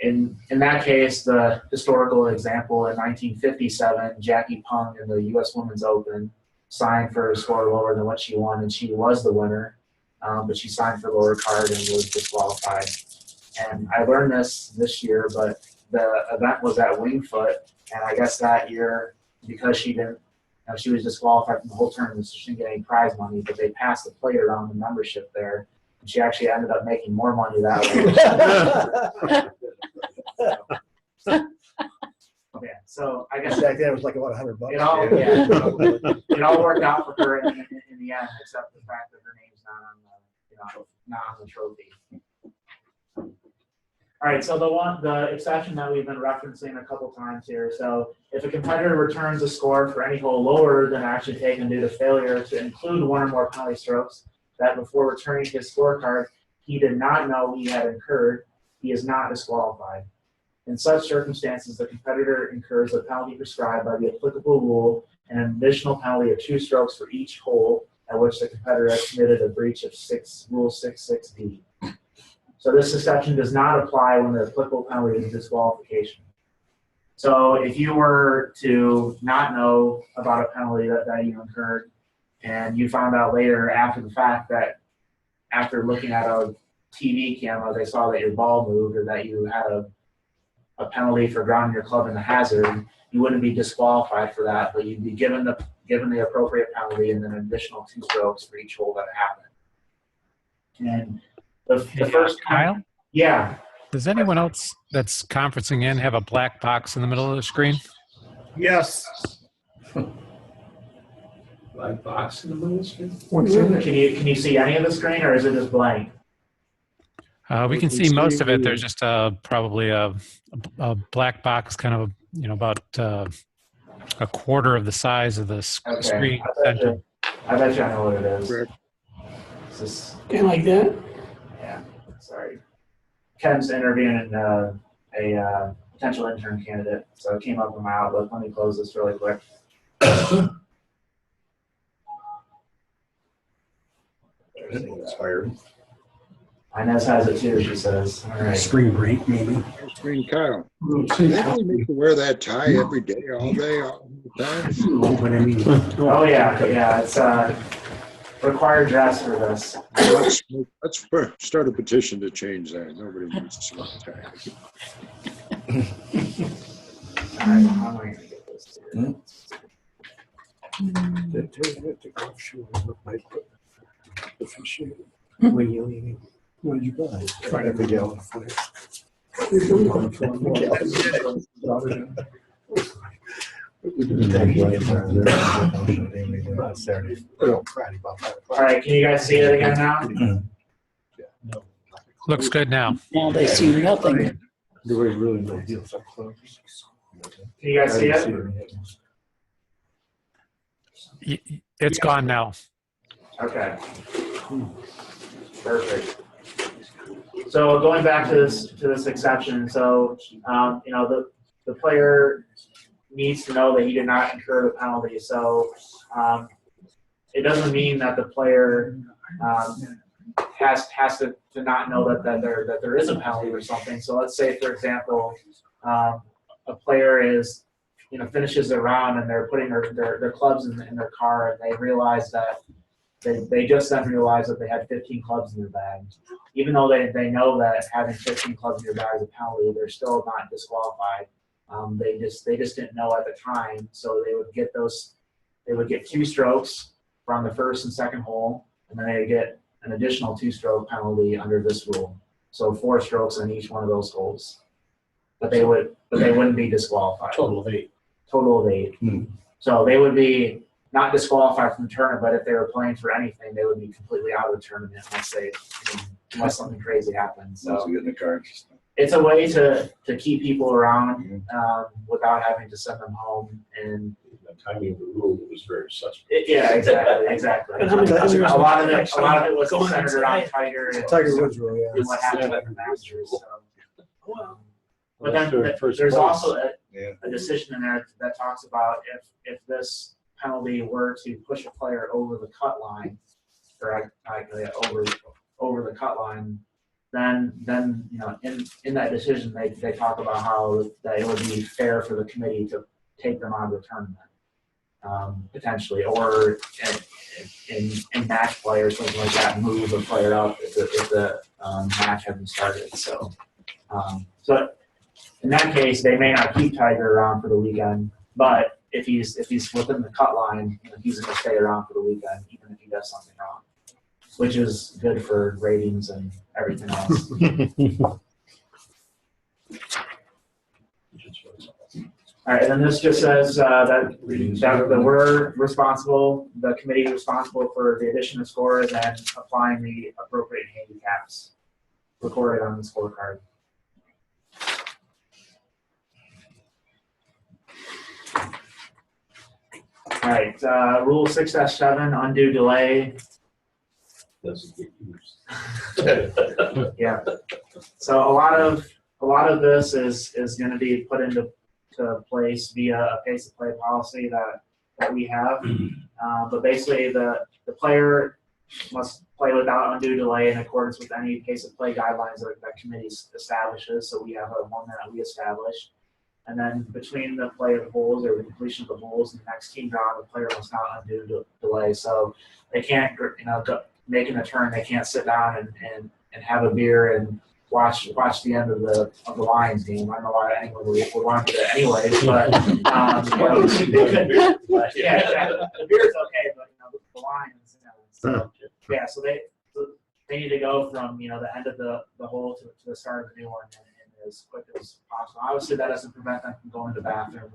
in that case, the historical example in 1957, Jackie Pung in the U.S. Women's Open signed for a score lower than what she won, and she was the winner, but she signed for lower card and was disqualified. And I learned this year, but the event was at Wingfoot, and I guess that year, because she didn't, she was disqualified from the whole tournament, so she didn't get any prize money, but they passed the plate around the membership there, and she actually ended up making more money that way. Okay, so I guess Back then it was like, what, $100? it all worked out for her in the end, except the fact that her name's not on the trophy. All right, so the exception that we've been referencing a couple times here. So if a competitor returns a score for any hole lower than actually taken due to failure to include 1 or more penalty strokes that before returning his scorecard he did not know he had incurred, he is not disqualified. In such circumstances, the competitor incurs the penalty prescribed by the applicable rule and an additional penalty of 2 strokes for each hole at which the competitor has committed a breach of Rule 6.6d. So this exception does not apply when the applicable penalty is disqualification. So if you were to not know about a penalty that you incurred, and you found out later after the fact that after looking at a TV camera, they saw that your ball moved or that you had a penalty for grounding your club in the hazard, you wouldn't be disqualified for that, but you'd be given the appropriate penalty and then an additional 2 strokes for each hole that happened. And the first Kyle? Yeah. Does anyone else that's conferencing in have a black box in the middle of the screen? Yes. Black box in the middle of the screen? What's in it? Can you see any of the screen, or is it just blank? We can see most of it. There's just probably a black box, kind of about a quarter of the size of the screen. I bet you I know what it is. It's this, Kind of like that? yeah, sorry. Ken's interviewing a potential intern candidate, so it came up in my Outlook. Let me close this really quick. Inspired. Inez has it too, she says. All right. Spring break, maybe. Screen Kyle. See, Don't we make you wear that tie every day, all day, all the time? But I mean, Oh yeah, it's required dress for this. Let's start a petition to change that. Nobody needs to see a tie. All right, how am I gonna get this here? What did you buy? Trying to figure out. All right, can you guys see it again now? Looks good now. Now they see nothing. There was really no deal. Can you guys see it? It's gone now. Okay. Perfect. So going back to this exception, so the player needs to know that he did not incur the penalty. So it doesn't mean that the player has to not know that there is a penalty or something. So let's say, for example, a player is finishes their round and they're putting their clubs in their car, and they realize that they just then realized that they had 15 clubs in their bag. Even though they know that having 15 clubs in your bag is a penalty, they're still not disqualified. They just didn't know at the time, so they would get 2 strokes from the first and second hole, and then they would get an additional 2-stroke penalty under this rule. So 4 strokes on each one of those holes. But they wouldn't be disqualified. Total of 8. Total of 8. So they would be not disqualified from the tournament, but if they were playing for anything, they would be completely out of the tournament unless something crazy happens. So get in the car. it's a way to keep people around without having to send them home. And The timing of the rule was very suspect. yeah, exactly. And how many A players lot of it was going centered around Tiger and Tiger Woods rule, yeah. what happened at the Masters. So. Well, But That's then their first there's place. also a decision in there that talks about if this penalty were to push a player over the cut line, or over the cut line, then in that decision they talk about how that it would be fair for the committee to take them out of the tournament, potentially, or in match play or something like that, move a player up if the match hasn't started. So in that case, they may not keep Tiger around for the weekend, but if he's within the cut line, he's going to stay around for the weekend, even if he does something wrong, which is good for ratings and everything else. All right, and then this just says that we're responsible, the committee is responsible for the addition of scores and applying the appropriate handicaps recorded on the scorecard. All right, Rule 6-7, undue delay. Doesn't get used. Yeah. So a lot of this is going to be put into place via a pace of play policy that we have. But basically, the player must play without undue delay in accordance with any pace of play guidelines that committee establishes. So we have one that we established. And then between the play of the holes or the completion of the holes and the next team draw, the player must not undue delay. So they can't, making a turn, they can't sit down and have a beer and watch the end of the Lions game. I don't know why anyone would want to do that anyway, but they could. But yeah, exactly. The beer's okay, but the Lions. So yeah, so they need to go from the end of the hole to the start of the new one. As quick as possible. Obviously, that doesn't prevent them from going to the bathroom.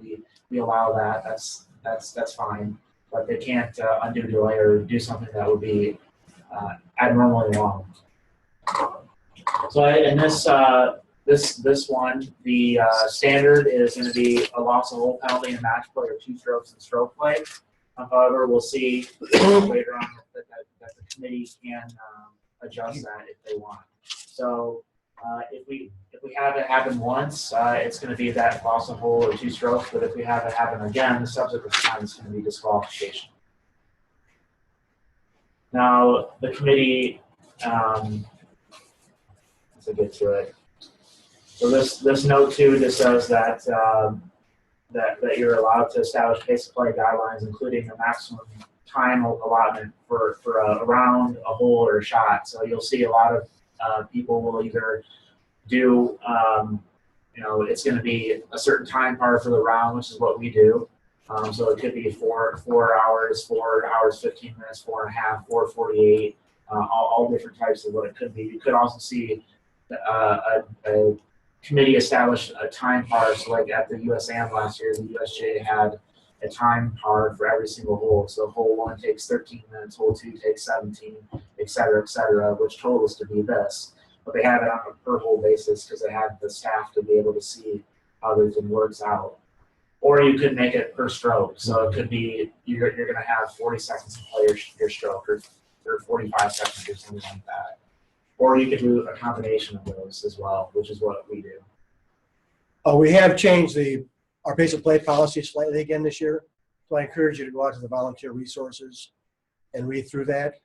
We allow that. That's fine. But they can't undue delay or do something that would be abnormally long. So in this one, the standard is going to be a loss of hole penalty in match play or 2 strokes in stroke play. However, we'll see later on that the committee can adjust that if they want. So. If we have it happen once, it's going to be that loss of hole or 2 strokes. But if we have it happen again, the subsequent time is going to be disqualification. Now the committee, let's get to it. So this note 2 just says that that you're allowed to establish pace of play guidelines, including a maximum time allotment for a round, a hole, or a shot. So you'll see a lot of people will either do, it's going to be a certain time part for the round, which is what we do. So it could be 4 hours, 4 hours, 15 minutes, 4.5, 4:48, all different types of what it could be. You could also see a committee establish a time part. So like at the USAM last year, the USJ had a time card for every single hole. So hole 1 takes 13 minutes, hole 2 takes 17, et cetera, which totals to be this. but they have it on a per hole basis because they have the staff to be able to see how everything works out. Or you could make it per stroke, so it could be you're going to have 40 seconds to play your stroke, or 45 seconds or something like that. Or you could do a combination of those as well, which is what we do. We have changed our pace of play policy slightly again this year, so I encourage you to go out to the volunteer resources and read through that.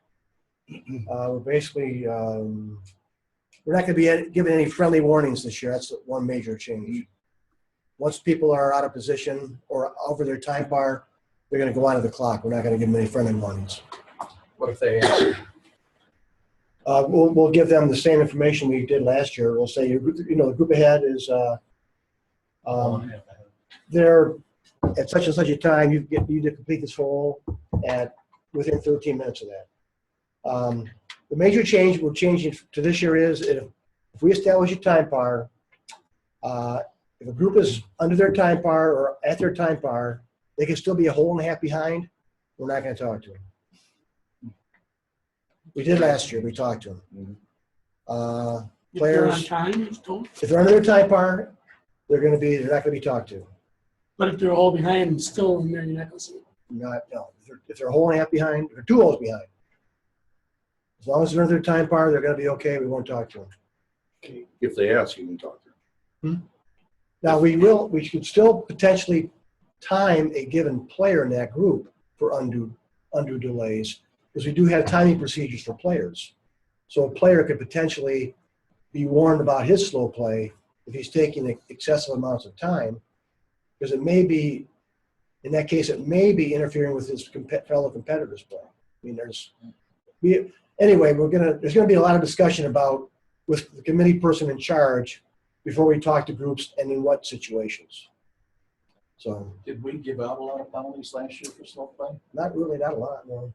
We're basically we're not going to be giving any friendly warnings this year. That's one major change. Once people are out of position or over their time bar, they're going to go onto the clock. We're not going to give them any friendly warnings. What if they answer? We'll give them the same information we did last year. We'll say, the group ahead is they're at such and such a time. You need to complete this hole within 13 minutes of that. The major change we're changing to this year is if we establish a time bar, if a group is under their time bar or at their time bar, they can still be a hole and a half behind. We're not going to talk to them. We did last year. We talked to them. If they're on Players, time, just don't. if they're under their time bar, they're not going to be talked to. But if they're all behind and still in there, you're not gonna see it. No. If they're a hole and a half behind, or 2 holes behind, as long as they're under their time bar, they're going to be okay. We won't talk to them. If they ask, you can talk to them. Now we should still potentially time a given player in that group for undue delays, because we do have timing procedures for players. So a player could potentially be warned about his slow play if he's taking excessive amounts of time, because it may be, in that case, it may be interfering with his fellow competitors' play. I mean, there's going to be a lot of discussion about with the committee person in charge before we talk to groups and in what situations. So Did we give out a lot of penalties last year for slow play? not a lot, no.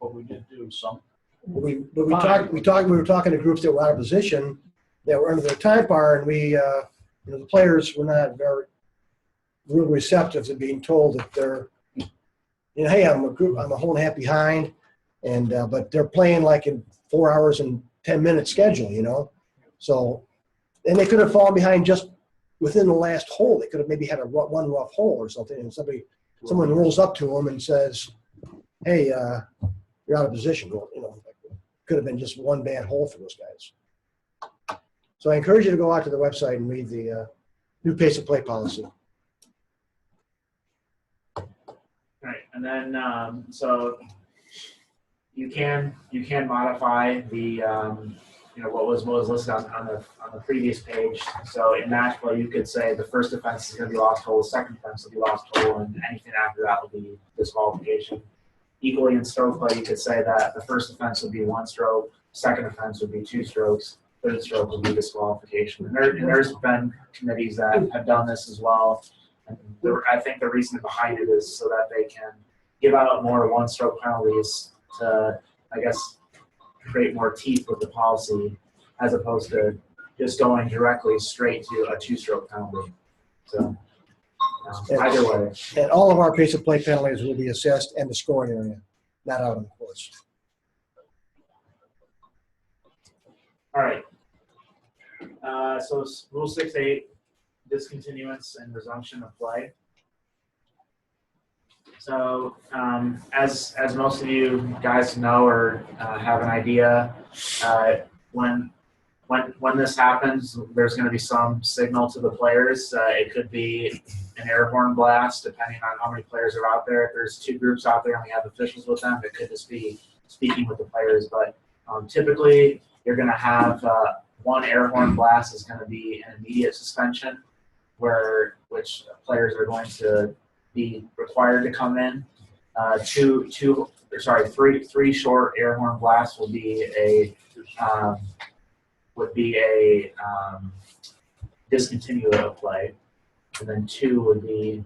But we did do some. We were talking to groups that were out of position, that were under their time bar, and the players were not very real receptive to being told that they're, hey, I'm a hole and a half behind, and but they're playing like in 4 hours and 10 minute schedule, So, and they could have fallen behind just within the last hole. They could have maybe had one rough hole or something, and someone rolls up to them and says, hey, you're out of position. Well, could have been just one bad hole for those guys. So I encourage you to go out to the website and read the new pace of play policy. Right, and then so you can modify the what was listed on the previous page. So in match play, you could say the first offense is going to be lost hole, the second offense will be lost hole, and anything after that will be disqualification. Equally in stroke play, you could say that the first offense would be 1 stroke, second offense would be 2 strokes, third stroke would be disqualification. And there's been committees that have done this as well. And I think the reason behind it is so that they can give out more 1-stroke penalties to, I guess, create more teeth with the policy, as opposed to just going directly straight to a 2-stroke penalty. So either way. And all of our pace of play penalties will be assessed in the scoring area, not out on the course. All right. So Rule 6.8, discontinuance and resumption of play. So as most of you guys know or have an idea, when this happens, there's going to be some signal to the players. It could be an air horn blast, depending on how many players are out there. If there's 2 groups out there and we have officials with them, it could just be speaking with the players. But typically, you're going to have 1 air horn blast is going to be an immediate suspension, which players are going to be required to come in. 3 short air horn blasts will be a discontinuation of play, and then 2 would be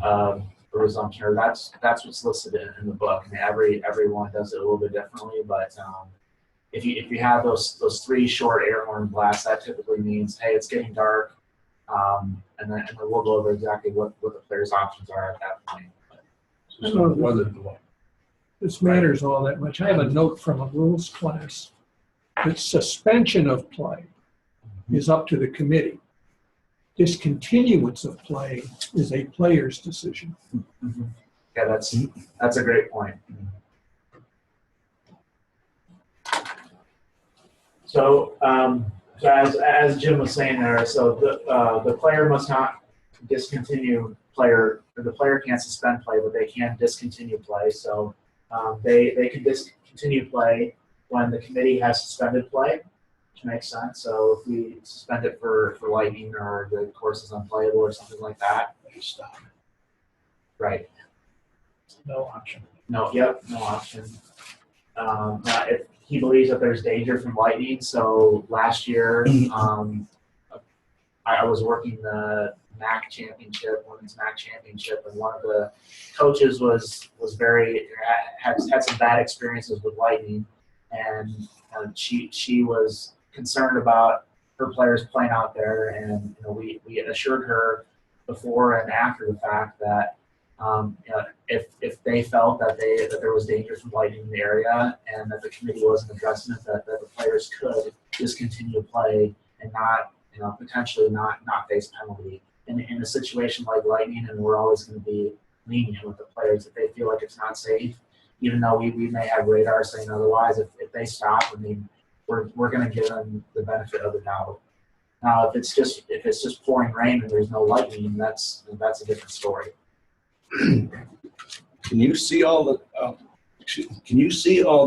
a resumption. Or that's what's listed in the book. I mean, everyone does it a little bit differently, but if you have those 3 short air horn blasts, that typically means, hey, it's getting dark, and then we'll go over exactly what the players' options are at that point. I don't know whether this matters all that much. I have a note from a rules class The suspension of play is up to the committee. Discontinuance of play is a player's decision. Yeah, that's a great point. So, so as Jim was saying there, so the player must not discontinue player, or the player can't suspend play, but they can discontinue play. So they can discontinue play when the committee has suspended play, which makes sense. So if we suspend it for lightning or the course is unplayable or something like that, Stop. right? No option. No, yep, no option. If he believes that there's danger from lightning, so last year I was working the MAC championship, women's MAC championship, and one of the coaches was very had some bad experiences with lightning, and she was concerned about her players playing out there, and we assured her before and after the fact that if they felt that there was danger from lightning in the area and that the committee wasn't addressing it, that the players could discontinue play and not potentially not face penalty. In a situation like lightning, and we're always going to be lenient with the players if they feel like it's not safe, even though we may have radar saying otherwise. If they stop, I mean, we're going to give them the benefit of the doubt. Now, if it's just pouring rain and there's no lightning, that's a different story. Can you see all the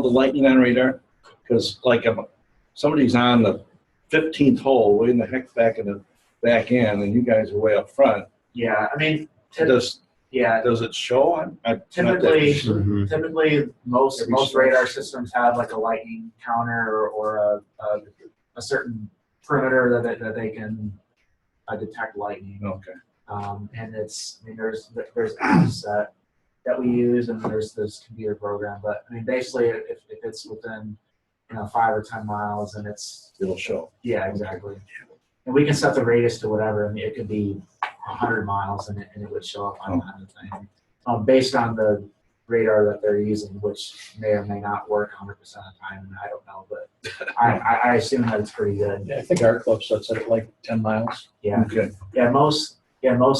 lightning on radar? Because like if somebody's on the 15th hole, way in the heck back in the back end, and you guys are way up front. Yeah, I mean, does it show on? Typically, most radar systems have like a lightning counter or a certain perimeter that they can detect lightning. Okay. And there's apps that we use, and there's this computer program. But I mean, basically, if it's within 5 or 10 miles, and it'll show. Yeah, exactly. And we can set the radius to whatever. I mean, it could be 100 miles, and it would show up on the thing, based on the radar that they're using, which may or may not work 100% of the time. And I don't know, but I assume that it's pretty good. Yeah, I think our club sets it at like 10 miles. Yeah. Okay. Yeah, most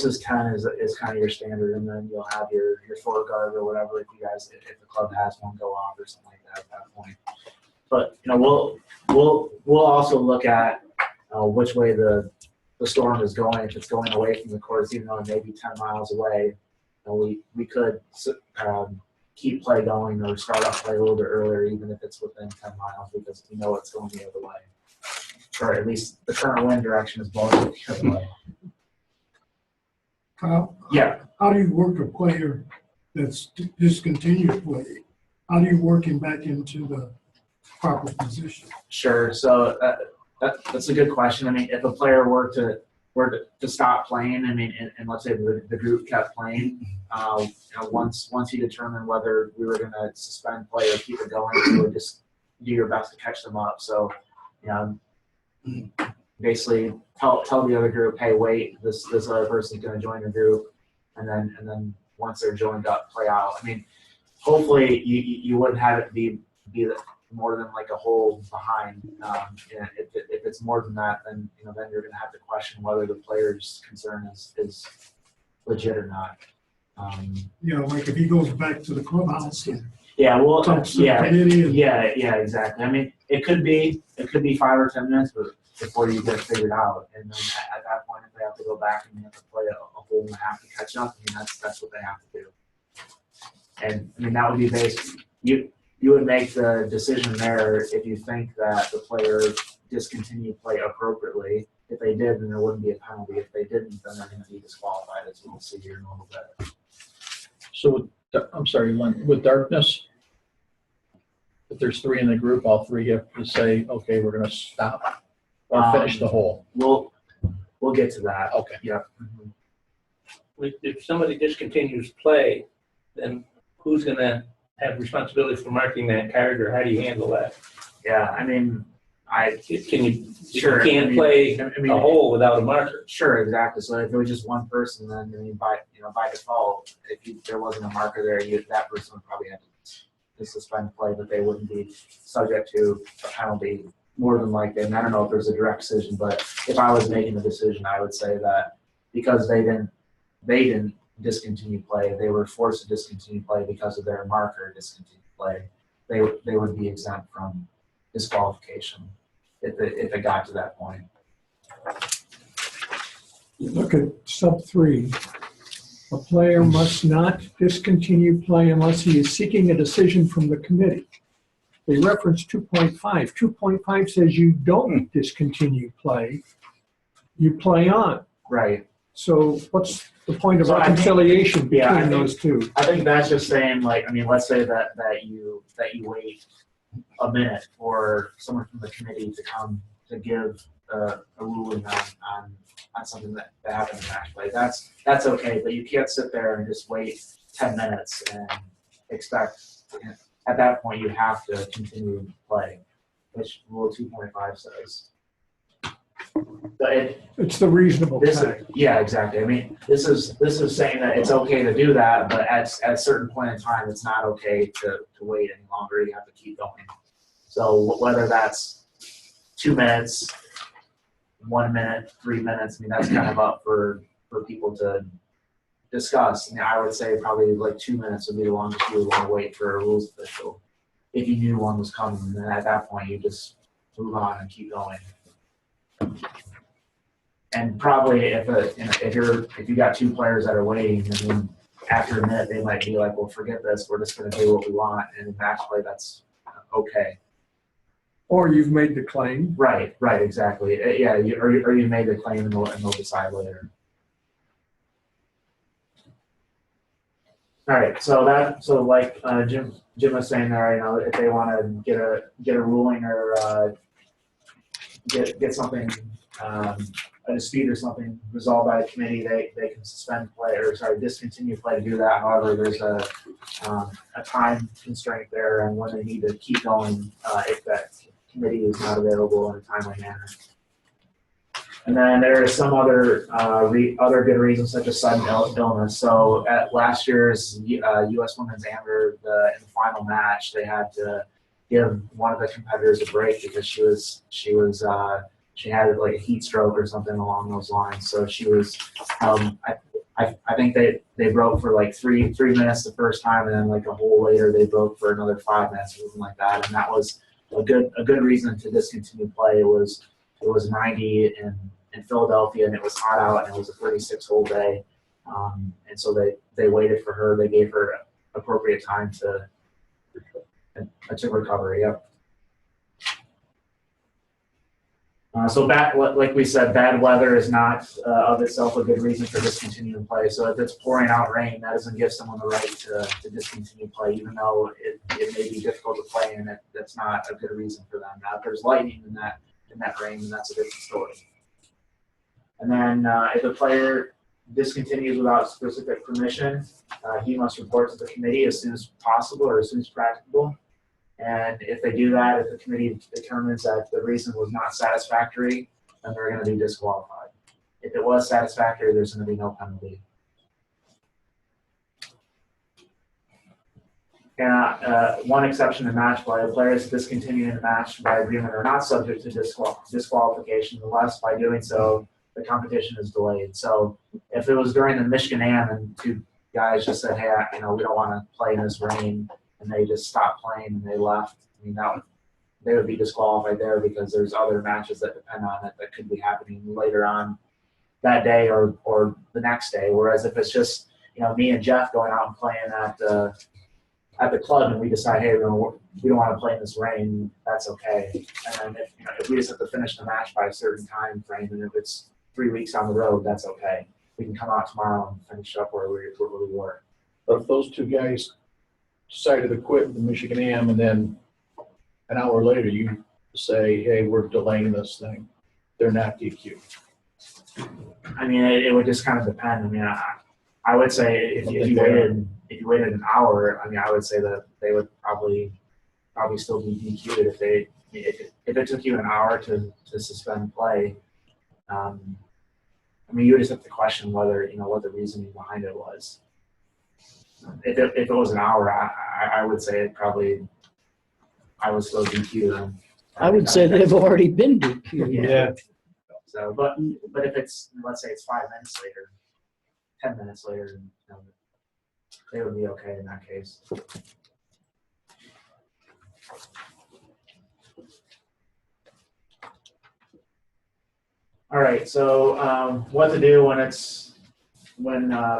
is 10 is kind of your standard, and then you'll have your forward guard or whatever if the club has one go off or something like that at that point. But we'll also look at which way the storm is going. If it's going away from the course, even though it may be 10 miles away, we could keep play going or start up play a little bit earlier, even if it's within 10 miles, because we know it's going the other way, or at least the current wind direction is blowing the other way. Kyle, Yeah. how do you work a player that's discontinued play? How do you work him back into the proper position? Sure. So that's a good question. I mean, if a player were to stop playing, I mean, and let's say the group kept playing, once you determine whether we were going to suspend play or keep it going, you would just do your best to catch them up. So, basically tell the other group, hey, wait, this other person's going to join the group, and then once they're joined up, play out. I mean, hopefully you wouldn't have it be more than like a hole behind. If it's more than that, then then you're going to have to question whether the player's concern is legit or not. Like if he goes back to the clubhouse and Yeah, well, talks to the committee and yeah, exactly. I mean, it could be 5 or 10 minutes, but before you get it figured out, and then at that point, if they have to go back and they have to play a hole and a half to catch up, I mean, that's what they have to do. And I mean, that would be based. You would make the decision there if you think that the player discontinued play appropriately. If they did, then there wouldn't be a penalty. If they didn't, then they're going to be disqualified, as we'll see here in a little bit. So, I'm sorry, Len, with darkness, if there's 3 in the group, all 3 have to say, okay, we're going to stop or finish the hole. We'll get to that. Okay. Yeah. Mm-hmm. If somebody discontinues play, then who's going to have responsibility for marking that card, or how do you handle that? Yeah, I mean, Can you? Sure. You can't play a hole without a marker. Sure, exactly. So if it was just one person, then by default, if there wasn't a marker there, that person would probably have to suspend play, but they wouldn't be subject to a penalty more than likely, and I don't know if there's a direct decision, but if I was making the decision, I would say that because they didn't discontinue play, they were forced to discontinue play because of their marker discontinued play, they would be exempt from disqualification if it got to that point. You look at sub 3, a player must not discontinue play unless he is seeking a decision from the committee. They reference 2.5. 2.5 says you don't discontinue play, you play on. Right. So what's the point of So I think- reconciliation yeah, I between think- those two? I think that's just saying, like, I mean, let's say that you wait a minute for someone from the committee to come to give a ruling on something that happened in match play. That's okay, but you can't sit there and just wait 10 minutes and expect. At that point, you have to continue to play, which Rule 2.5 says. So It's the reasonable time. yeah, exactly. I mean, this is saying that it's okay to do that, but at a certain point in time, it's not okay to wait any longer. You have to keep going. So whether that's 2 minutes, 1 minute, 3 minutes, I mean, that's kind of up for people to discuss. I mean, I would say probably like 2 minutes would be the longest you would want to wait for a rules official. If you knew one was coming, then at that point, you just move on and keep going. And probably if you got 2 players that are waiting, and then after a minute they might be like, well, forget this, we're just going to do what we want, and in match play that's okay. Or you've made the claim. Right, exactly. Yeah, or you made the claim and they'll decide later. All right, so like Jim was saying there, you know, if they want to get a ruling or get something, a dispute or something resolved by a committee, they can suspend play or discontinue play to do that. However, there's a time constraint there and when they need to keep going if that committee is not available in a timely manner. And then there are some other other good reasons, such as sudden illness. So at last year's U.S. Women's Amateur, in the final match, they had to give one of the competitors a break because she had like a heat stroke or something along those lines. So she was, I think they broke for like three minutes the first time, and then like a whole later they broke for another 5 minutes, something like that. And that was a good reason to discontinue play. It was 90 in Philadelphia, and it was hot out, and it was a 36-hole day. And so they waited for her. They gave her appropriate time to recover. Yep. So like we said, bad weather is not of itself a good reason for discontinuing play. So if it's pouring out rain, that doesn't give someone the right to discontinue play, even though it may be difficult to play, and that's not a good reason for them. Now, if there's lightning in that rain, then that's a different story. And then if a player discontinues without specific permission, he must report to the committee as soon as possible or as soon as practicable. And if they do that, if the committee determines that the reason was not satisfactory, then they're going to be disqualified. If it was satisfactory, there's going to be no penalty. And one exception to match play, players discontinuing the match by agreement are not subject to disqualification unless by doing so, the competition is delayed. So if it was during the Michigan AM and 2 guys just said, hey, we don't want to play in this rain, and they just stopped playing and they left, I mean, they would be disqualified there because there's other matches that depend on it that could be happening later on that day or the next day. Whereas if it's just, me and Jeff going out and playing at the club and we decide, hey, we don't want to play in this rain, that's okay. And then if we just have to finish the match by a certain time frame, and if it's 3 weeks on the road, that's okay. We can come out tomorrow and finish up where we were. But if those 2 guys decided to quit the Michigan AM and then an hour later you say, hey, we're delaying this thing, they're not DQ. I mean, it would just kind of depend. I mean, I would say if you waited an hour, I mean, I would say that they would probably still be DQ'd if it took you an hour to suspend play. I mean, you would just have to question whether what the reasoning behind it was. If it was an hour, I would say I would still DQ them. I would say they've already been DQ'd. Yeah. So, but if it's, let's say it's 5 minutes later, 10 minutes later, they would be okay in that case. All right, so what to do when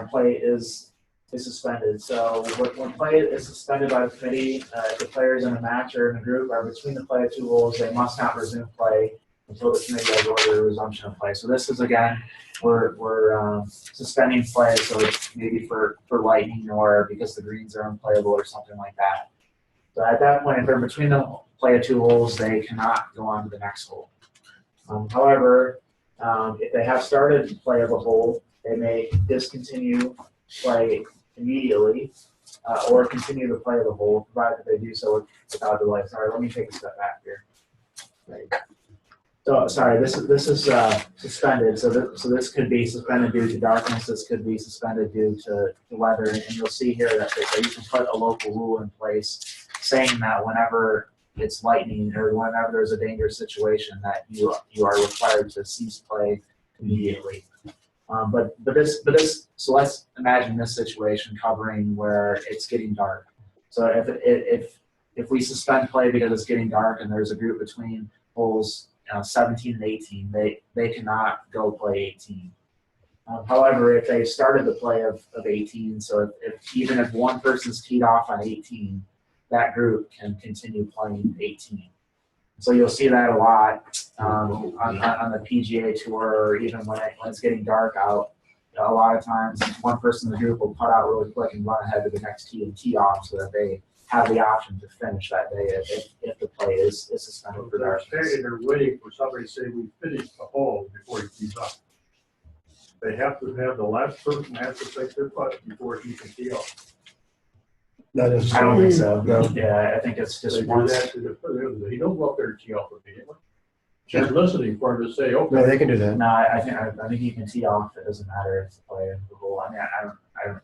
play is suspended. So when play is suspended by the committee, if the players in a match or in a group are between the play of 2 holes, they must not resume play until the committee has ordered a resumption of play. So this is, again, we're suspending play, so it's maybe for lightning or because the greens are unplayable or something like that. So at that point, if they're between the play of 2 holes, they cannot go on to the next hole. However, if they have started play of a hole, they may discontinue play immediately or continue the play of the hole, provided they do so without delay. Sorry, let me take a step back here. Right. So sorry, this is suspended. So this could be suspended due to darkness. This could be suspended due to weather. And you'll see here that you can put a local rule in place saying that whenever it's lightning or whenever there's a dangerous situation, that you are required to cease play immediately. So let's imagine this situation covering where it's getting dark. So if we suspend play because it's getting dark and there's a group between holes 17 and 18, they cannot go play 18. However, if they started the play of 18, so even if one person's teed off on 18, that group can continue playing 18. So you'll see that a lot on the PGA Tour, or even when it's getting dark out. A lot of times, one person in the group will put out really quick and run ahead to the next tee and tee off, so that they have the option to finish that day if the play is suspended for darkness. They're waiting for somebody to say we finished the hole before he tees up. They have to have the last person have to take their putt before he can tee off. That is. I don't think so. No. Yeah, I think it's just They do once. that to he don't go up there and tee off immediately. Just listening for him to say, okay. No, they can do that. No, I think you can tee off. It doesn't matter if the play of the hole. I mean, I don't.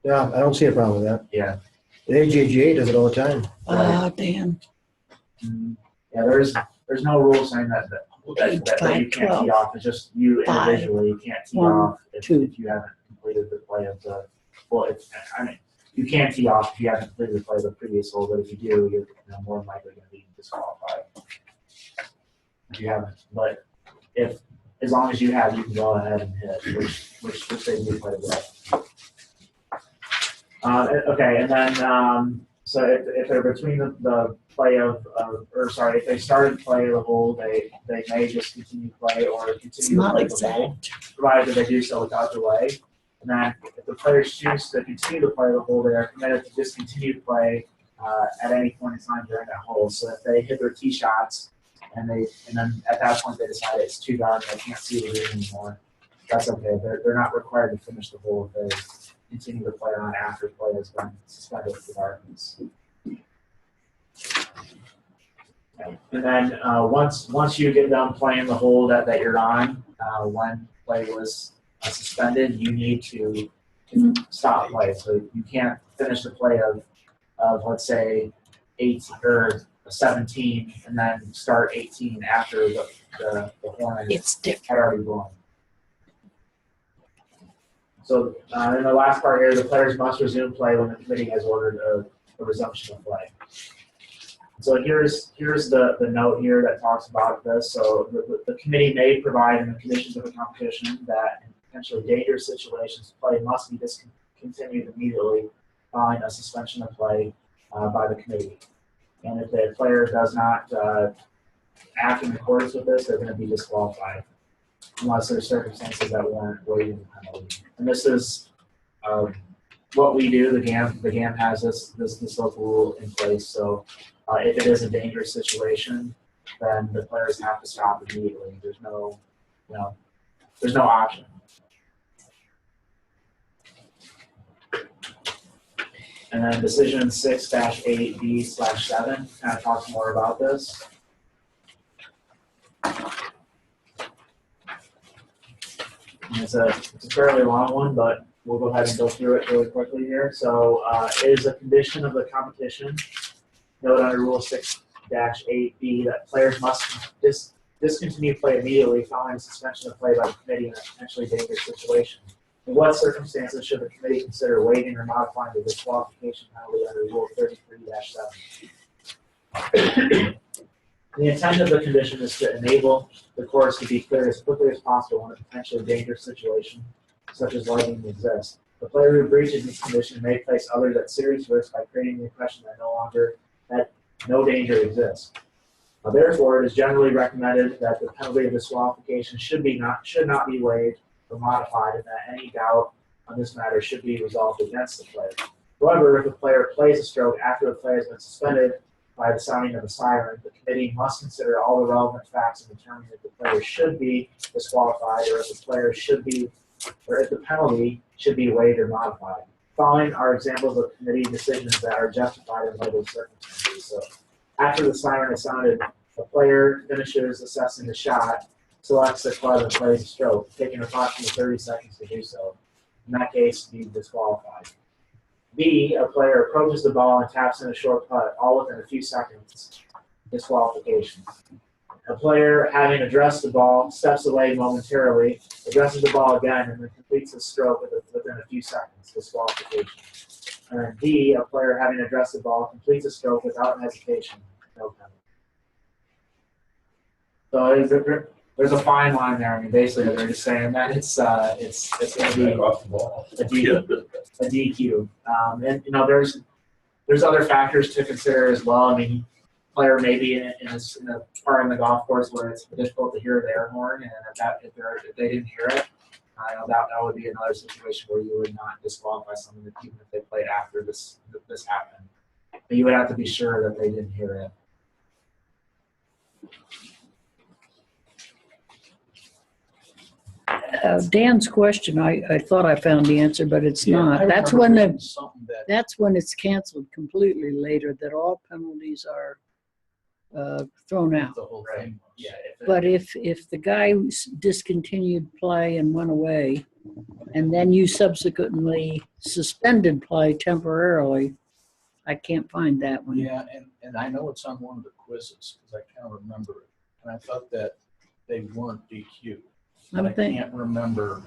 Yeah, I don't see a problem with that. Yeah. The AJGA does it all the time. Oh, Dan. Yeah, there's no rule saying that you can't tee off. It's just you individually can't tee off if you haven't completed the play of the. Well, you can't tee off if you haven't completed the play of the previous hole, but if you do, you're more than likely going to be disqualified. If you haven't, but as long as you have, you can go ahead and hit, which they do quite a bit. Okay, and then so if they're between the play of if they started play of the hole, they may just continue play or continue to play the hole, provided that they do so without delay. And then if the players choose to continue to play the hole, they are permitted to discontinue play at any point in time during that hole. So if they hit their tee shots and then at that point they decide it's too dark, they can't see the green anymore, that's okay. They're not required to finish the hole if they continue to play on after play has been suspended for darkness. And then once you get done playing the hole that you're on, when play was suspended, you need to stop play. So you can't finish the play of let's say 8 or 17 and then start 18 after the horn had already blown. So in the last part here, the players must resume play when the committee has ordered a resumption of play. So here's the note here that talks about this. So the committee may provide in the conditions of the competition that in potentially dangerous situations, play must be discontinued immediately following a suspension of play by the committee. And if the player does not act in accordance with this, they're going to be disqualified unless there's circumstances that warrant waiving the penalty. And this is what we do. The GAM has this local rule in place. So if it is a dangerous situation, then the players have to stop immediately. There's no option. And then decision 6-8B/7 kind of talks more about this. And it's a fairly long one, but we'll go ahead and go through it really quickly here. So it is a condition of the competition. Note under Rule 6 8B that players must discontinue play immediately following suspension of play by the committee in a potentially dangerous situation. In what circumstances should the committee consider waiving or modifying the disqualification penalty under Rule 33-7? The intent of the condition is to enable the course to be cleared as quickly as possible when a potentially dangerous situation, such as lightning, exists. The player who breaches this condition may place others at serious risk by creating the impression that no danger exists. Therefore, it is generally recommended that the penalty of disqualification should not be waived or modified, and that any doubt on this matter should be resolved against the player. However, if a player plays a stroke after the player has been suspended by the sounding of a siren, the committee must consider all the relevant facts in determining if the player should be disqualified or if the penalty should be waived or modified. Following are examples of committee decisions that are justified in light of circumstances. So, after the siren is sounded, the player finishes assessing the shot, selects the club, and plays a stroke, taking approximately 30 seconds to do so. In that case, be disqualified. B, a player approaches the ball and taps in a short putt, all within a few seconds. Disqualification. A player, having addressed the ball, steps away momentarily, addresses the ball again, and then completes the stroke within a few seconds. Disqualification. And then D, a player having addressed the ball, completes a stroke without hesitation. No penalty. So there's a fine line there. I mean, basically, they're just saying that it's going to be a DQ. And there's other factors to consider as well. I mean, player may be in a part in the golf course where it's difficult to hear the air horn, and if they didn't hear it, that would be another situation where you would not disqualify someone even if they played after this happened. But you would have to be sure that they didn't hear it. Dan's question, I thought I found the answer, but it's not. That's when it's canceled completely later, that all penalties are thrown out. The whole thing. Yeah. But if the guy discontinued play and went away, and then you subsequently suspended play temporarily, I can't find that one. Yeah, and I know it's on one of the quizzes because I can't remember it. And I thought that they weren't DQ. I can't remember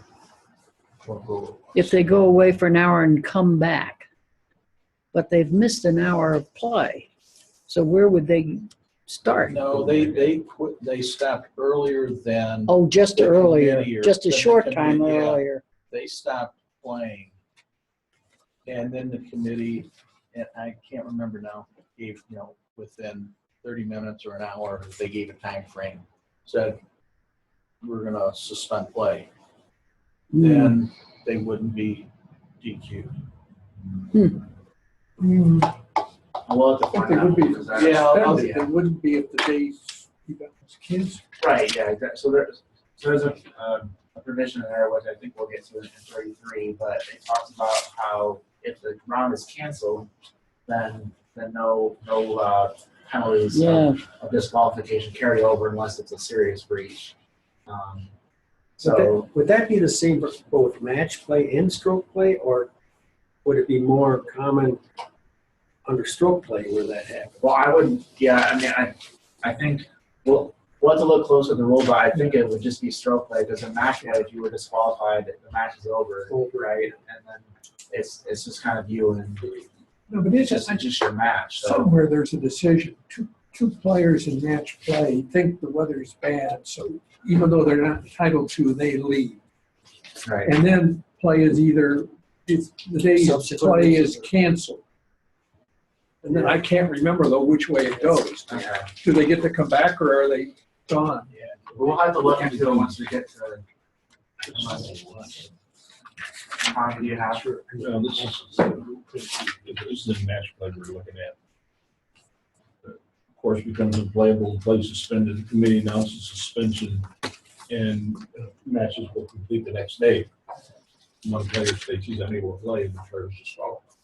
what rule it was. If they go away for an hour and come back, but they've missed an hour of play, so where would they start? No, they quit. They stopped earlier than. Oh, just the earlier, committee or just a than the short time committee, yeah. earlier. They stopped playing, and then the committee, and I can't remember now, gave within 30 minutes or an hour, they gave a time frame, said we're going to suspend play. Then they wouldn't be DQ'd. We'll have to I think find they out. would be. Because Suspended. They wouldn't be if the day he got his kids. Right, yeah. So there's a provision in there, which I think we'll get to in 33, but it talks about how if the round is canceled, then no penalties of disqualification carry over unless it's a serious breach. Would that be the same for both match play and stroke play, or would it be more common under stroke play where that happens? Well, I think we'll have to look closer at the rule, but I think it would just be stroke play because in match play, if you were disqualified, the match is over, right? And then it's just kind of you and No, but it's just your match. So. Somewhere there's a decision. Two players in match play think the weather's bad, so even though they're not entitled to, they leave. Right. And then play is the day play is canceled. And then I can't remember though which way it goes. Okay. Do they get to come back or are they gone? Yeah. We'll have to look into it once we get to. How do you have? Sure. No, this is the match play we're looking at. Of course, becomes unplayable, play suspended, the committee announces suspension, and matches will complete the next day. One player states he's unable to play, and the player is disqualified.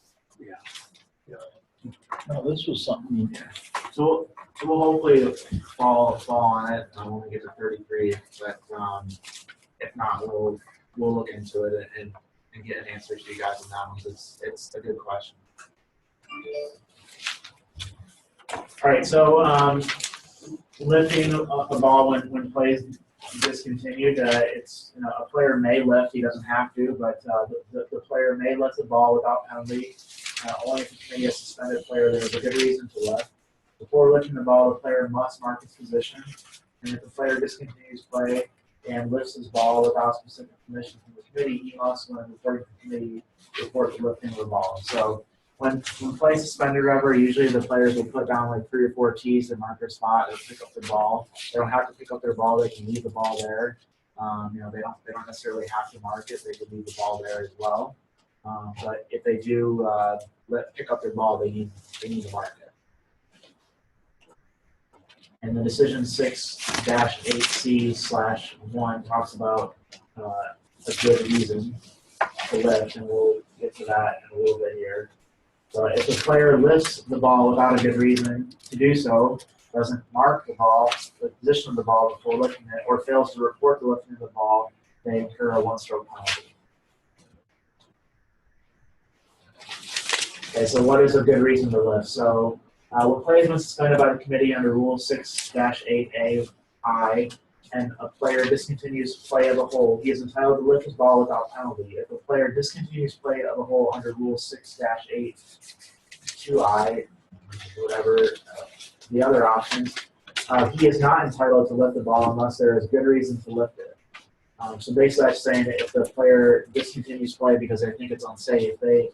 No, this was something. So we'll hopefully fall on it when we get to 33. But if not, we'll look into it and get an answer to you guys on that one. It's a good question. All right, so lifting a ball when play is discontinued, it's, a player may lift, he doesn't have to, but the player may lift the ball without penalty. Only if the committee has suspended a player, there is a good reason to lift. Before lifting the ball, the player must mark his position, and if the player discontinues play and lifts his ball without specific permission from the committee, he must, when reporting to the committee, report the lifting of the ball. So when play is suspended or whatever, usually the players will put down like 3 or 4 tees to mark their spot or pick up their ball. They don't have to pick up their ball; they can leave the ball there. They don't necessarily have to mark it; they can leave the ball there as well. But if they do pick up their ball, they need to mark it. And the decision 6-8C/1 talks about a good reason to lift, and we'll get to that in a little bit here. So if the player lifts the ball without a good reason to do so, doesn't mark the ball, the position of the ball before lifting it, or fails to report the lifting of the ball, they incur a 1-stroke penalty. Okay, so what is a good reason to lift? So when play has been suspended by the committee under Rule 6-8AI, and a player discontinues play of a whole, he is entitled to lift his ball without penalty. If a player discontinues play of a whole under Rule 6-8(2)I, whatever the other options, he is not entitled to lift the ball unless there is good reason to lift it. So basically, I'm saying that if the player discontinues play because they think it's unsafe, there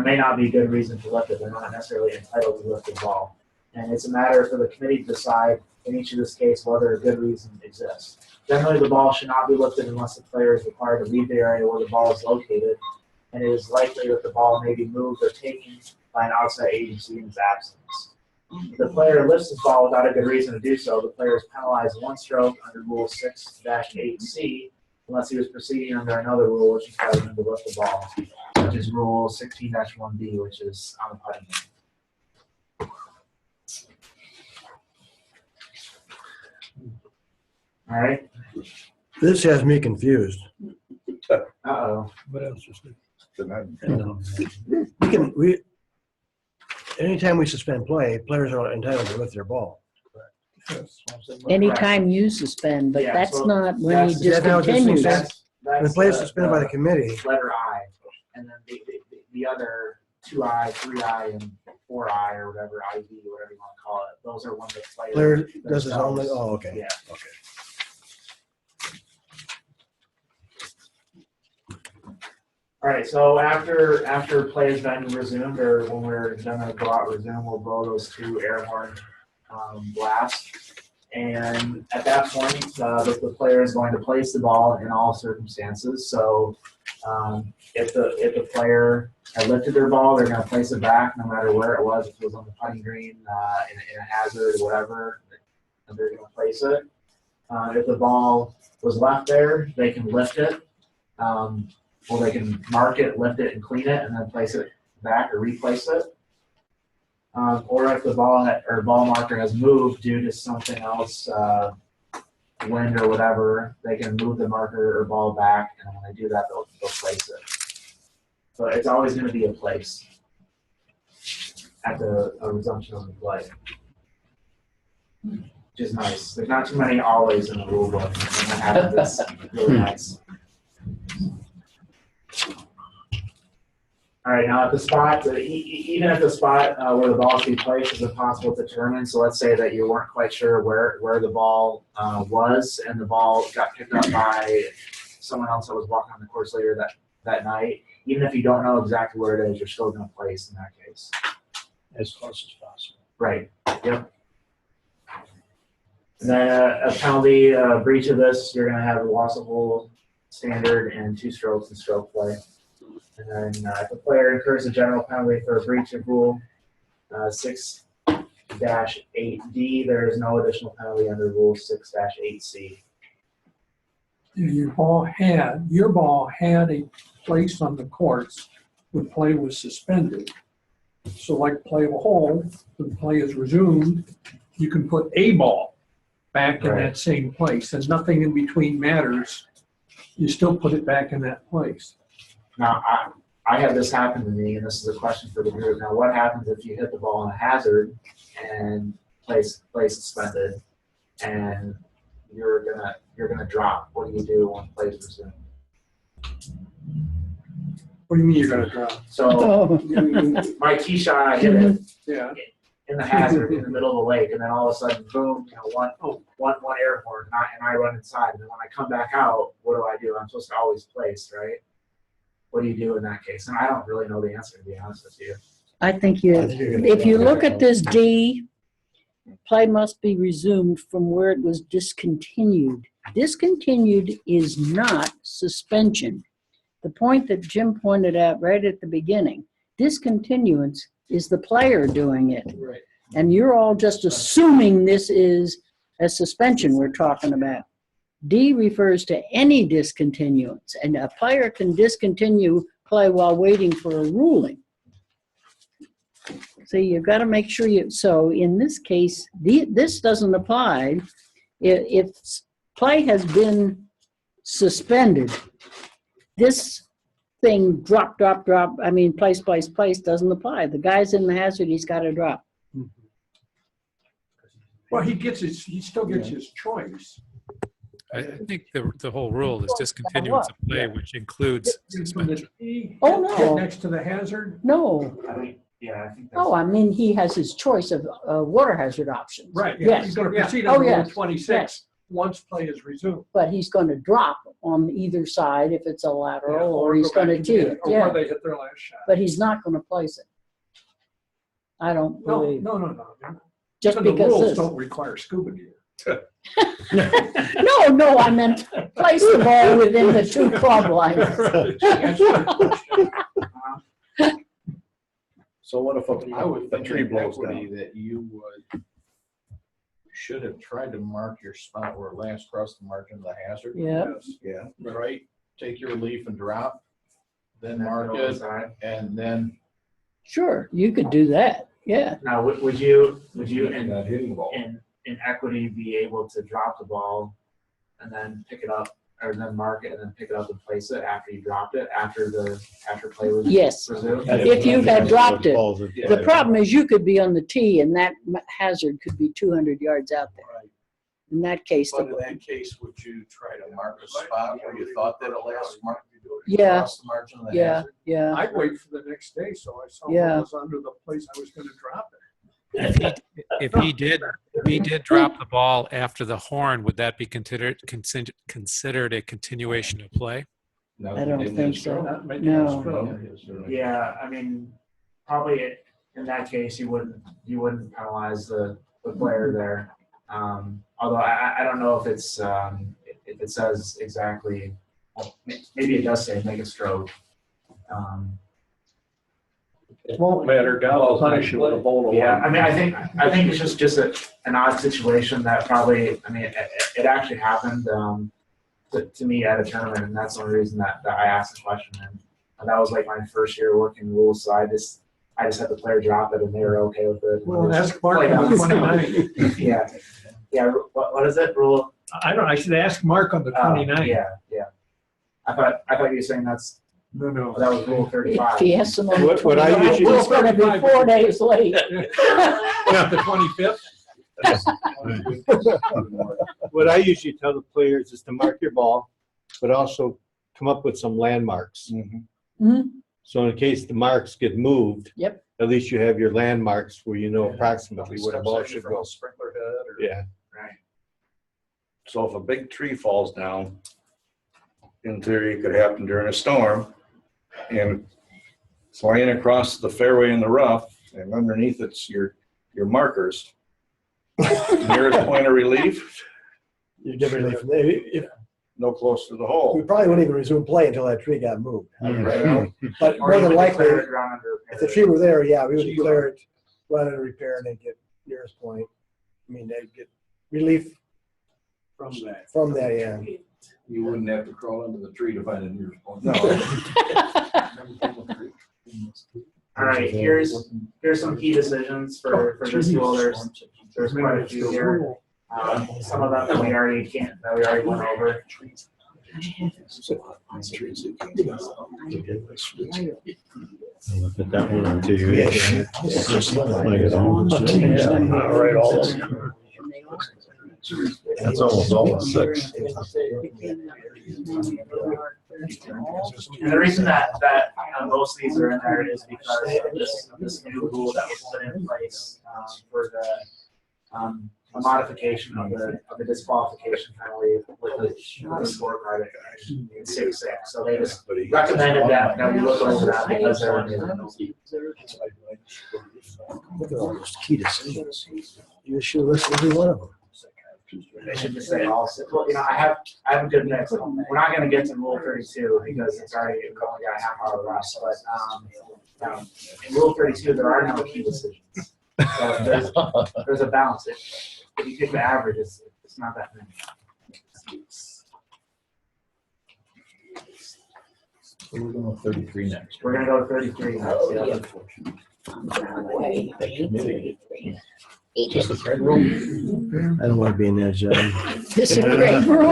may not be good reason to lift it. They're not necessarily entitled to lift the ball. And it's a matter for the committee to decide in each of this case whether a good reason exists. Generally, the ball should not be lifted unless the player is required to leave the area where the ball is located, and it is likely that the ball may be moved or taken by an outside agency in his absence. If the player lifts his ball without a good reason to do so, the player is penalized 1 stroke under Rule 6-8C, unless he was proceeding under another rule which requires him to lift the ball, such as Rule 16-1B, which is on the putting green. All right. This has me confused. Uh-oh. What else is there? Anytime we suspend play, players are entitled to lift their ball. Anytime you suspend, but Yeah, that's so not when you that's- Is that how it just discontinue. makes sense? When play is suspended by the committee, Letter I, and then the other 2I, 3I, and 4I, or whatever, IV, whatever you want to call it, those are when the player does his own, themselves- oh, okay. Yeah. Okay. All right, so after play has been resumed, or when we're gonna go out resume, we'll blow those 2 air horn blasts. And at that point, the player is going to place the ball in all circumstances. So if the player had lifted their ball, they're going to place it back no matter where it was. If it was on the putting green, in a hazard, or whatever, they're going to place it. If the ball was left there, they can lift it. Or they can mark it, lift it, and clean it, and then place it back or replace it. Or if the ball marker has moved due to something else, wind or whatever, they can move the marker or ball back, and when they do that, they'll place it. So it's always going to be a place at the resumption of the play, which is nice. There's not too many always in the rule book, and that happens. It's really nice. All right, now at the spot, even at the spot where the ball is to be placed is impossible to determine. So let's say that you weren't quite sure where the ball was, and the ball got picked up by someone else that was walking on the course later that night. Even if you don't know exactly where it is, you're still going to place in that case. As close as possible. Right, yep. And then a penalty breach of this, you're going to have a loss of hole standard and 2 strokes in stroke play. And then if a player incurs a general penalty for a breach of Rule 6-8D, there is no additional penalty under Rule 6-8C. Your ball had a place on the courts when play was suspended. So like play of a hole, when play is resumed, you can put a ball back in that same place, and nothing in between matters. You still put it back in that place. Now, I had this happen to me, and this is a question for the group. Now, what happens if you hit the ball in a hazard and play suspended, and you're gonna drop? What do you do when plays resume? What do you mean you're gonna drop? So Oh, my tee shot, I hit it Yeah. in the hazard in the middle of the lake, and then all of a sudden, boom, one air horn, and I run inside, and then when I come back out, what do? I'm supposed to always place, right? What do you do in that case? And I don't really know the answer, to be honest with you. I think if you look at this D, play must be resumed from where it was discontinued. Discontinued is not suspension. The point that Jim pointed out right at the beginning, discontinuance is the player doing it. Right. And you're all just assuming this is a suspension we're talking about. D refers to any discontinuance, and a player can discontinue play while waiting for a ruling. So you've got to make sure so in this case, this doesn't apply. If play has been suspended, this thing drop, place doesn't apply. The guy's in the hazard, he's got to drop. Well, he still gets his choice. I think the whole rule is discontinuance of play, which includes suspension. Oh, no. Get next to the hazard? No. I think that's. Oh, I mean, he has his choice of water hazard options. Right, yeah, Yes. he's gonna proceed Oh, under Rule yes. 26, Yes. once play is resumed. But he's going to drop on either side if it's a lateral, or he's go going to back tee and it. Or Yeah. where they hit their last shot. But he's not going to place it. I don't No, believe. no. Just Even the because rules this. don't require scuba gear. No, I meant place the ball within the two club lines. So what if I would a think tree in blows equity down? that you should have tried to mark your spot where it last crossed the margin of the hazard. Yeah. Yeah. Right? Take your relief and drop, then And then mark go it, inside. and then Sure, you could do that. Yeah. Now, would you Not hitting the ball. in equity be able to drop the ball and then pick it up, or then mark it and then pick it up and place it after you dropped it, after play was Yes. resumed? If you had dropped it. Yeah. The problem is you could be on the tee and that hazard could be 200 yards out there. Right. In that case, But in that case, would you try to mark a spot where you thought that it last mark? Yeah. Cross the margin of the yeah, hazard? yeah. I'd wait for the next day, so I saw Yeah. what was under the place I was gonna drop it. If he did drop the ball after the horn, would that be considered a continuation of play? I don't think so. Not making a No. stroke. Yeah, I mean, probably in that case, you wouldn't penalize the player there. Although I don't know if if it says exactly, well, maybe it does say make a stroke. It won't matter, God will punish you with a bowl of Yeah, water. I mean, I think it's just an odd situation that probably, I mean, it actually happened to me at a tournament, and that's the only reason that I asked the question. And that was like my first year working rules, so I just had the player drop it, and they were okay with it. Well, ask Mark on the 29th. Yeah. What is it? Rule? I don't know, I should ask Mark on the 29th. Yeah. I thought you were saying No. that was rule 35. If he has some on the What I 29th, usually- he's going to be 4 days late. Yeah, the 25th? What I usually tell the players is to mark your ball, but also come up with some landmarks. Mhm. So in case the marks get moved. Yep. At least you have your landmarks where you know approximately where the ball should go. Sprinkler head or. Yeah. Right. So if a big tree falls down, in theory, it could happen during a storm, and it's laying across the fairway in the rough, and underneath it's your markers. Nearest point of relief, You get relief from there. no closer to the We hole. probably wouldn't even resume play until that tree got moved. Right. But Or more you than would likely, declare it ground under if the repair. tree were there, yeah, we would declare it, run it in repair, and then get nearest point. I mean, they'd get relief From that. from that, yeah. You wouldn't have to crawl under the tree to find a nearest point. No. All right, here's some key decisions for this school. There's quite a few here. Some of them that we already went over. Look at that one on TV. That's almost all of six. And the reason that most of these are in there is because of this new rule that was put in place for a modification of the disqualification penalty with the scorecard in 6-6. So they just recommended that we look over that because they're new. Look at all those key decisions. You should listen to every one of them. They should just say all six. Well, I have a good mix. We're not going to get to Rule 32 because it's already we've only got a half hour left. But in Rule 32, there are no key decisions. So there's a balance. If you take the average, it's not that many. We're going to 33 next. We're going to go to 33 next. Just a thread rule. I don't want to be in that job. It's a great rule.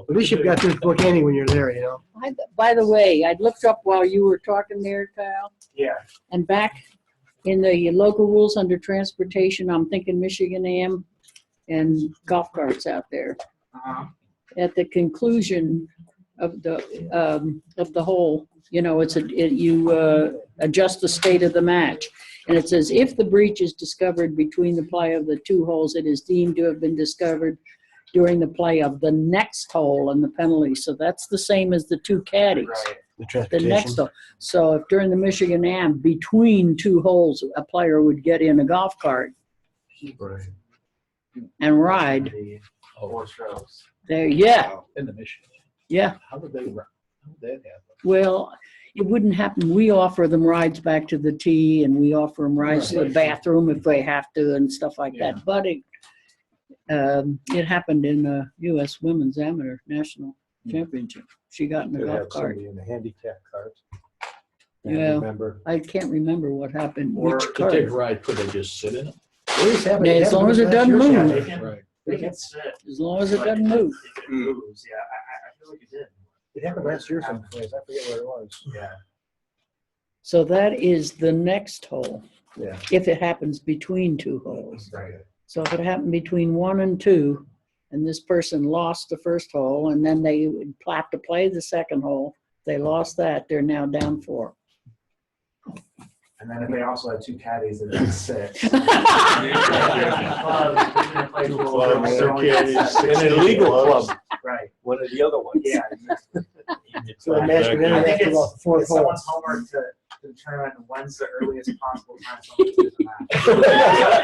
At least you've got this book handy when you're there, you know. By the way, I looked up while you were talking there, Kyle, Yeah. and back in the local rules under transportation, I'm thinking Michigan AM and golf carts out there. At the conclusion of the whole, you adjust the state of the match. And it says, if the breach is discovered between the play of the two holes, it is deemed to have been discovered during the play of the next hole and the penalty. So that's the same as the two caddies. Right. The next hole. So if during the Michigan Am, between two holes, a player would get in a golf cart and ride. 4 strokes. There, yeah. In the Michigan. Yeah. How did that happen? Well, it wouldn't happen. We offer them rides back to the tee, and we offer them rides to the bathroom if they have to, and stuff like that. But it happened in the U.S. Women's Amateur National Championship. She got in a Could golf have cart. somebody in a handicap cart. Yeah. Remember? I can't remember what happened. Or Which to cart? take a ride, could they just sit in it? Yeah, as long as it doesn't move. Right. They can sit. As long as it doesn't move. If it moves, yeah, I feel like it did. It happened last year someplace. I forget where it was. Yeah. So that is the next hole. Yeah. If it happens between two holes. Right. So if it happened between 1 and 2, and this person lost the first hole, and then they would have to play the second hole, they lost that, they're now down 4. And then if they also had 2 caddies, then it's 6. An illegal club. Right. One of the other ones. Yeah. So the match began I think after about 4 it's someone's holes. homework to determine when's the earliest possible time someone can do the match.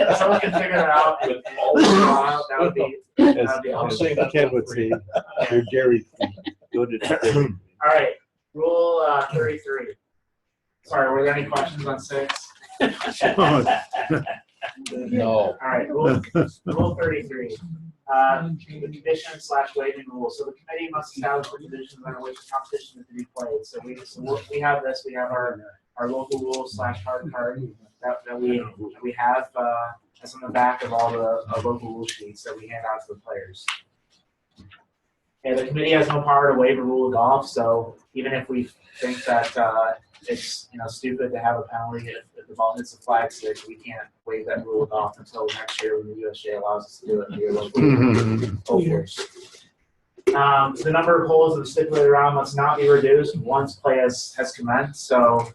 If someone can figure that out and that would be As Ken would say, or Jerry, go to the. All right, Rule 33. Sorry, were there any questions on 6? No. All right, Rule 33. The condition/waiving rule. So the committee must establish the conditions under which the competition is to be played. So we have this. We have our local rules/hard card that we have that's on the back of all the local rule sheets that we hand out to the players. And the committee has no power to waive a rule of golf. So even if we think that it's stupid to have a penalty if the ball hits the flag stick, we can't waive that rule of golf until next year when the USGA allows us to do it. The number of holes of the stipulated round must not be reduced once play has commenced. So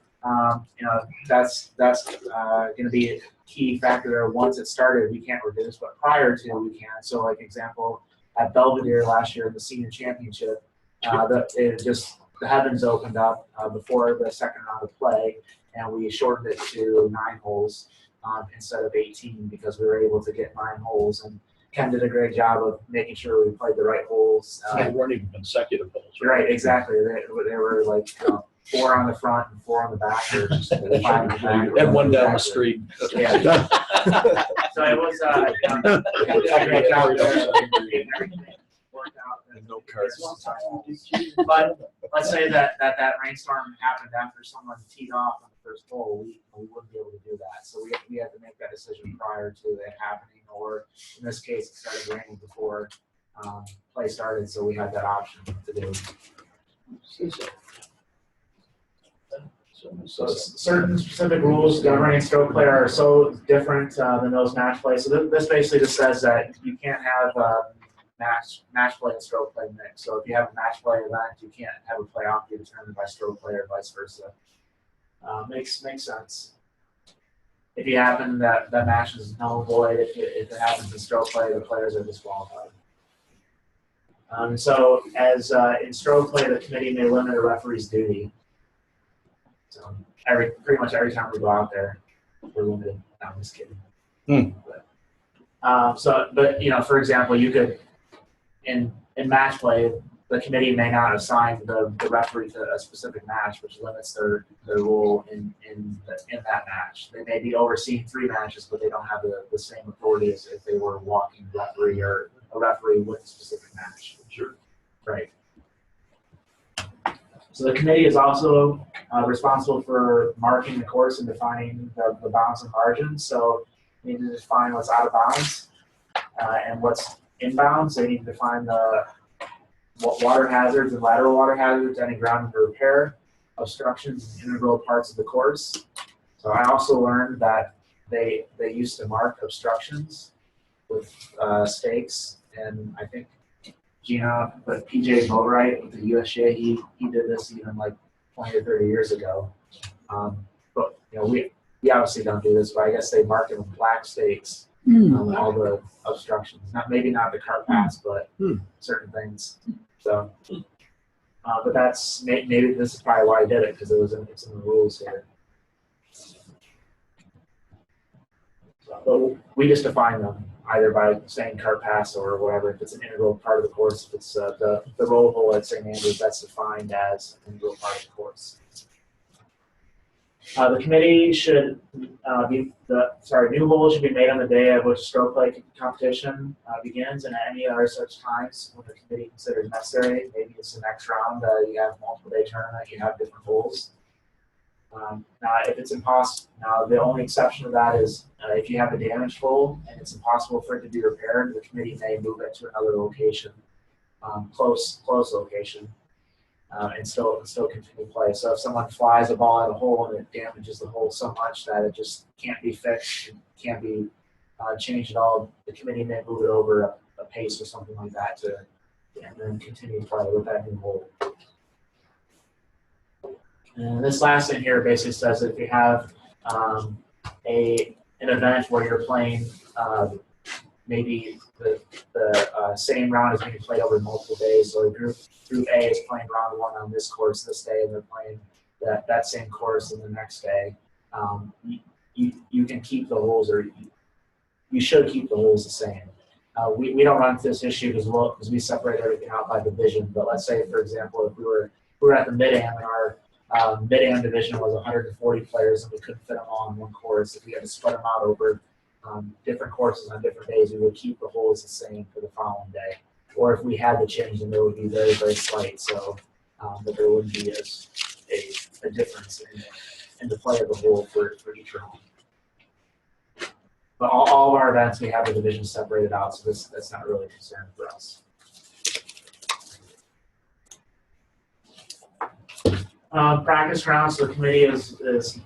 that's going to be a key factor there. Once it started, we can't reduce, but prior to we can. So like example at Belvedere last year in the senior championship, the heavens opened up before the second round of play, and we shortened it to 9 holes instead of 18 because we were able to get 9 holes. And Ken did a great job of making sure we played the right holes. They weren't even consecutive holes. Right, exactly. They were like 4 on the front and 4 on the back, or just 5 on the back. And 1 down the street. Yeah. So it was a great job there. Worked out. No cards. But let's say that rainstorm happened after someone teed off on the first hole. We wouldn't be able to do that. So we had to make that decision prior to it happening, or in this case, it started raining before play started, so we had that option to do. So certain specific rules governing stroke play are so different than those match play. So this basically just says that you can't have match play and stroke play mixed. So if you have a match play event, you can't have a playoff be determined by stroke play or vice versa. Makes sense. If you happen that match is null and void, if it happens in stroke play, the players are disqualified. So as in stroke play, the committee may limit a referee's duty. So pretty much every time we go out there, we're limited. No, I'm just kidding. But you know, for example, you could in match play, the committee may not assign the referee to a specific match, which limits their role in that match. They may be overseeing 3 matches, but they don't have the same authority as if they were walking referee or a referee with a specific match. Sure. Right. So the committee is also responsible for marking the course and defining the bounds and margins. So they need to define what's out of bounds and what's in bounds. They need to define the water hazards and lateral water hazards, any ground under repair, obstructions, and integral parts of the course. So I also learned that they used to mark obstructions with stakes, and I think Gina, but PJ Boatwright with the USGA, he did this even like 20 or 30 years ago. But you know, we obviously don't do this, but I guess they mark it with black stakes. All the obstructions, maybe not the cart paths, but certain things. So, but that's maybe this is probably why I did it, because it's in the rules here. But we just define them either by saying cart pass or whatever. If it's an integral part of the course, if it's the roll hole at St. Andrews, that's defined as an integral part of the course. The committee should new holes should be made on the day of which stroke play competition begins, and at any other such times when the committee considers necessary. Maybe it's the next round, you have multiple day tournament, you have different holes. Now, if it's impossible, now the only exception to that is if you have a damaged hole and it's impossible for it to be repaired, the committee may move it to another location, close location. And still continue play. So if someone flies a ball at a hole and it damages the hole so much that it just can't be fixed, can't be changed at all, the committee may move it over a pace or something like that and then continue to play with that new hole. And this last thing here basically says that if you have an event where you're playing maybe the same round is being played over multiple days. So Group A is playing round 1 on this course this day, and they're playing that same course on the next day. You can keep the holes, or you should keep the holes the same. We don't run into this issue because we separate everything out by division. But let's say, for example, if we were at the Mid-Am and our Mid-Am division was 140 players and we couldn't fit them all on one course, if we had to spread them out over different courses on different days, we would keep the holes the same for the following day. Or if we had to change them, they would be very, very slight, so that there wouldn't be a difference in the play of the hole for each round. But all of our events, we have the divisions separated out, so that's not really a concern for us. Practice rounds, so the committee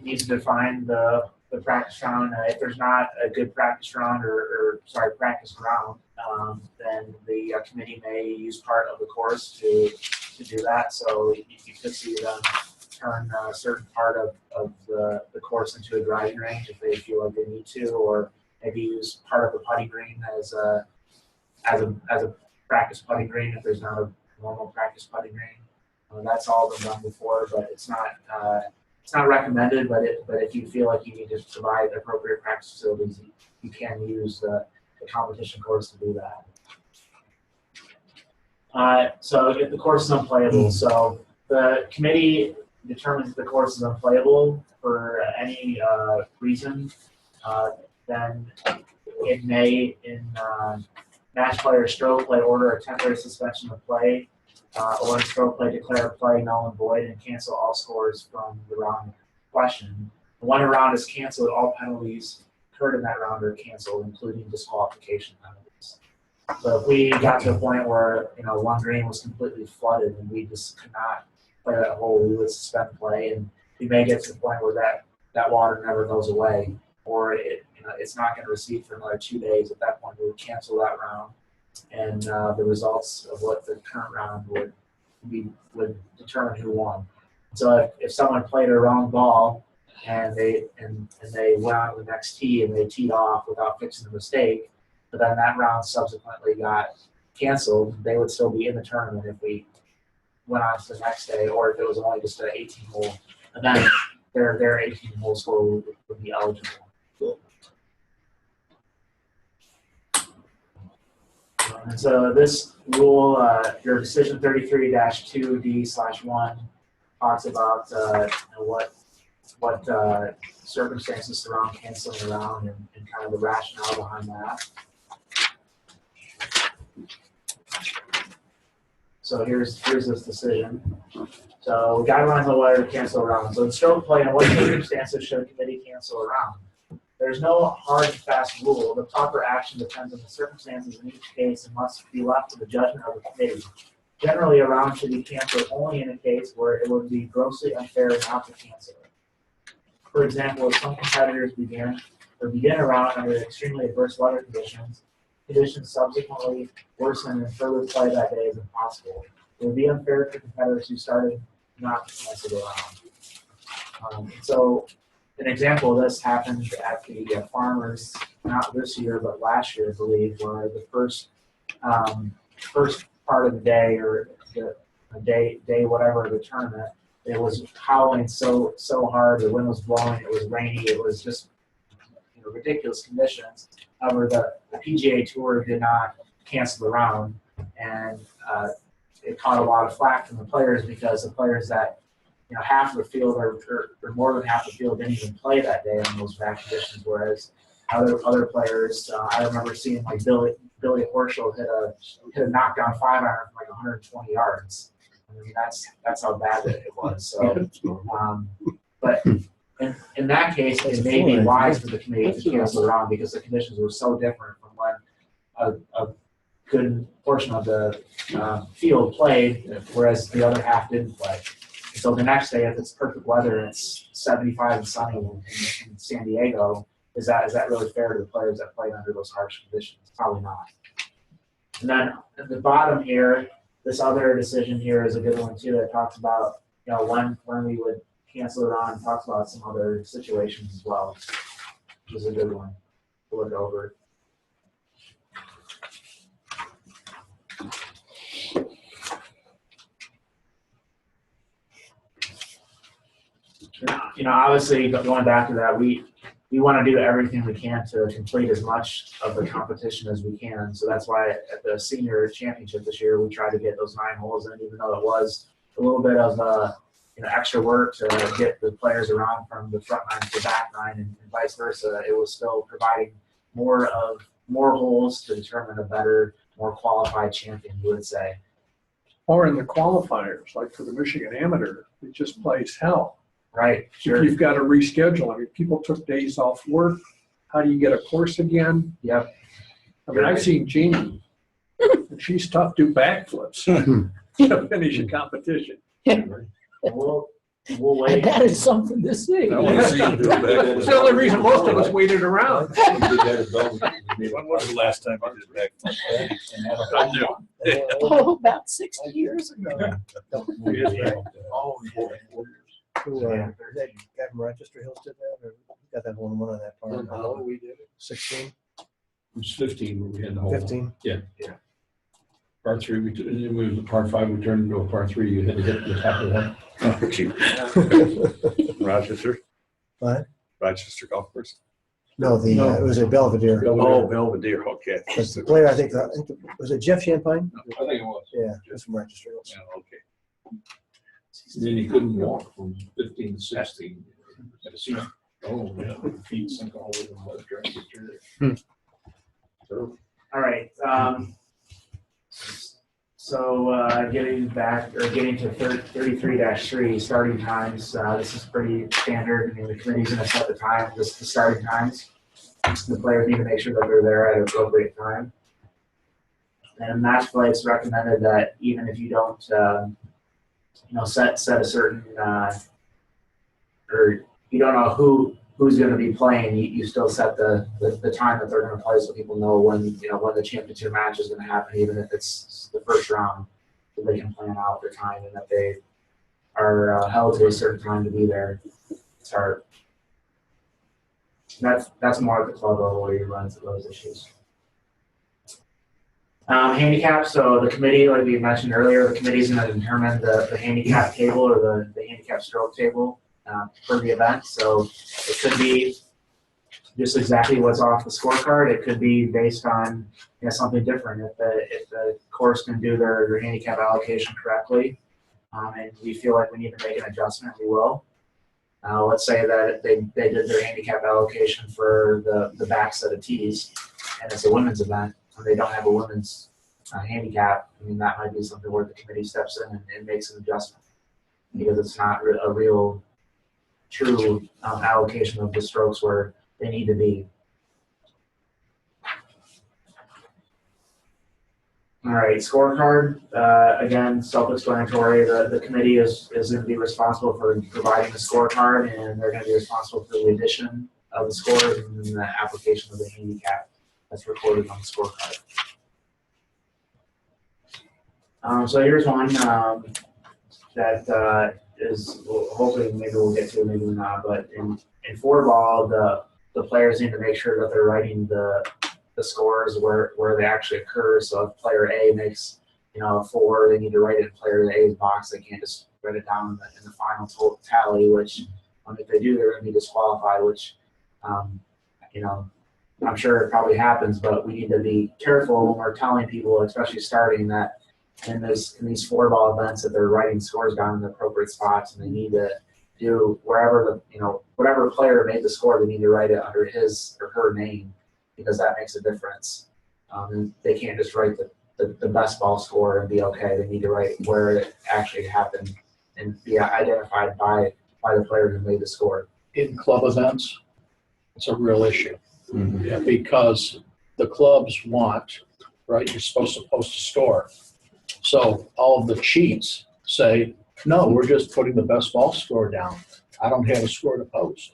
needs to define the practice round. If there's not a good practice round practice round, then the committee may use part of the course to do that. So you could see them turn a certain part of the course into a driving range if they feel like they need to, or maybe use part of the putting green as a practice putting green if there's not a normal practice putting green. That's all been done before, but it's not recommended. But if you feel like you need to provide appropriate practice facilities, you can use the competition course to do that. So if the course is unplayable, so the committee determines if the course is unplayable for any reason, then it may, in match play or stroke play, order a temporary suspension of play, or in stroke play, declare play null and void and cancel all scores from the round question. When a round is canceled, all penalties incurred in that round are canceled, including disqualification penalties. So if we got to a point where, one green was completely flooded and we just could not play that hole, we would suspend play, and we may get to the point where that water never goes away, or it's not going to recede for another 2 days. At that point, we would cancel that round, and the results of what the current round would determine who won. So if someone played a wrong ball and they went on to the next tee and they teed off without fixing the mistake, but then that round subsequently got canceled, they would still be in the tournament if we went on to the next day, or if it was only just an 18-hole event, their 18-hole score would be eligible. And so this rule, your decision 33-2D/1 talks about what circumstances surround canceling around and kind of the rationale behind that. So here's this decision. So guidelines on whether to cancel around. So in stroke play, in what circumstances should a committee cancel around? There's no hard and fast rule. The proper action depends on the circumstances in each case and must be left to the judgment of the committee. Generally, a round should be canceled only in a case where it would be grossly unfair not to cancel it. For example, if some competitors begin a round under extremely adverse weather conditions subsequently worsen and further play that day is impossible. It would be unfair for competitors who started not to cancel the round. So an example of this happened at the Farmers, not this year, but last year, I believe, where the first part of the day, or the day whatever of the tournament, it was howling so hard, the wind was blowing, it was rainy, it was just ridiculous conditions. However, the PGA Tour did not cancel the round, and it caught a lot of flack from the players, because the players that half of the field or more than half the field didn't even play that day in those bad conditions, whereas other players, I remember seeing like Billy Horschel hit a knockdown 5-iron from like 120 yards. I mean, that's how bad it was. So, but in that case, it may be wise for the committee to cancel the round, because the conditions were so different from when a good portion of the field played, whereas the other half didn't play. So the next day, if it's perfect weather and it's 75 and sunny in San Diego, is that really fair to the players that played under those harsh conditions? Probably not. And then at the bottom here, this other decision here is a good one too. That talks about when we would cancel it on, and talks about some other situations as well, which is a good one to look over. Obviously, going back to that, we want to do everything we can to complete as much of the competition as we can. So that's why at the senior championship this year, we tried to get those 9 holes in, even though it was a little bit of extra work to get the players around from the front 9 to the back 9 and vice versa. It was still providing more holes to determine a better, more qualified champion, you would say. Or in the qualifiers, like for the Michigan Amateur, it just plays hell. Right, sure. You've got to reschedule. I mean, people took days off work. How do you get a course again? Yep. I mean, I've seen Jeannie, and she's tough to do backflips to finish a competition. We'll wait. That is something to see. I want to see you do that. That's the only reason most of us waited around. When was the last time you did that? Oh, about 60 years ago. Who, is that guy from Rochester Hills did that, or got that hole in one on that farm? How long we did it? 16, It was 15 when we had the whole. 15? Par 3, it was a par 5, we turned into a par 3, you had to hit the top of that. Rochester? What? Rochester Golf Course? No, it was a Belvedere. Oh, Belvedere, okay. But the player, I think, was it Jeff Champagne? I think it was. Yeah, that's from Rochester Hills. Yeah, okay. And then he couldn't walk from 15 to 16. Oh, yeah, feet sunk all over the mud drain. All right. So getting to 33-3 starting times. This is pretty standard. I mean, the committee's going to set the time, the starting times. The players need to make sure that they're there at an appropriate time. And in match play, it's recommended that even if you don't, set a certain, or you don't know who's going to be playing, you still set the time that they're going to play so people know when the championship match is going to happen, even if it's the first round, so they can plan out their time and that they are held to a certain time to be there to start. That's more at the club level where you run into those issues. Handicap, so the committee, like we mentioned earlier, the committee is going to determine the handicap table or the handicap stroke table for the event. So it could be just exactly what's off the scorecard. It could be based on something different. If the course can do their handicap allocation correctly, and we feel like we need to make an adjustment, we will. Let's say that they did their handicap allocation for the back set of tees, and it's a women's event, and they don't have a women's handicap. I mean, that might be something where the committee steps in and makes an adjustment because it's not a real, true allocation of the strokes where they need to be. All right, scorecard, again, self-explanatory. The committee is going to be responsible for providing the scorecard, and they're going to be responsible for the addition of the scores and then the application of the handicap that's recorded on the scorecard. So here's one that is, hopefully maybe we'll get to, maybe not, but in four-ball, the players need to make sure that they're writing the scores where they actually occur. So if player A makes a 4, they need to write it in player A's box. They can't just write it down in the final total tally, which if they do, they're going to be disqualified, which I'm sure it probably happens, but we need to be careful when we're telling people, especially starting, that in these four-ball events that they're writing scores down in the appropriate spots, and they need to do wherever whatever player made the score, they need to write it under his or her name, because that makes a difference. And they can't just write the best ball score and be okay. They need to write where it actually happened and be identified by the player who made the score. In club events, it's a real issue. Yeah, because the clubs want, right, you're supposed to post a score. So all of the cheats say, no, we're just putting the best ball score down. I don't have a score to post,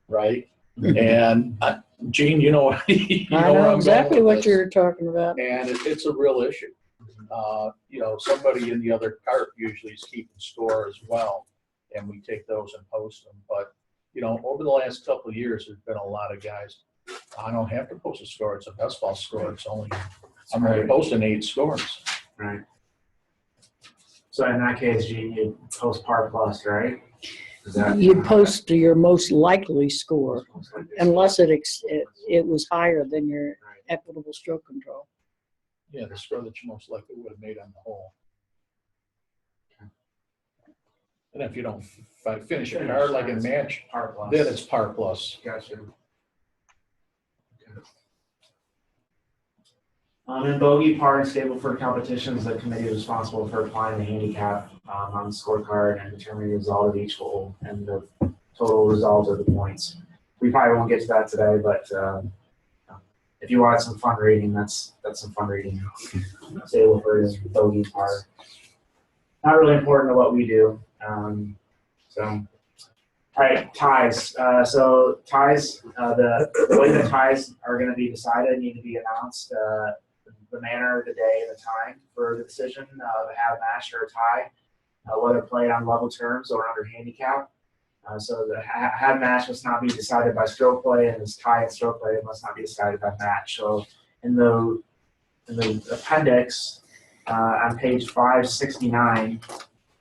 right? And Gene, you know I know exactly what you're talking about. And it's a real issue. Somebody in the other cart usually is keeping score as well, and we take those and post them. But over the last couple of years, there's been a lot of guys. I don't have to post a score. It's a best ball score. I'm only posting 8 scores. Right. So in that case, Gene, you post par plus, right? You post your most likely score, unless it was higher than your equitable stroke control. Yeah, the score that you most likely would have made on the hole. And if you don't finish a card like in match, par plus. Then it's par plus. Gotcha. In bogey, par, and Stableford competitions, the committee is responsible for applying the handicap on the scorecard and determining the result of each hole and the total result of the points. We probably won't get to that today, but if you want some fun reading, that's some fun reading. Stableford is bogey, par. Not really important to what we do. All right, ties. So ties, the way the ties are going to be decided need to be announced. The manner, the day, and the time for the decision of have match or a tie, whether played on level terms or under handicap. So the have match must not be decided by stroke play, and this tie and stroke play must not be decided by match. So in the appendix on page 569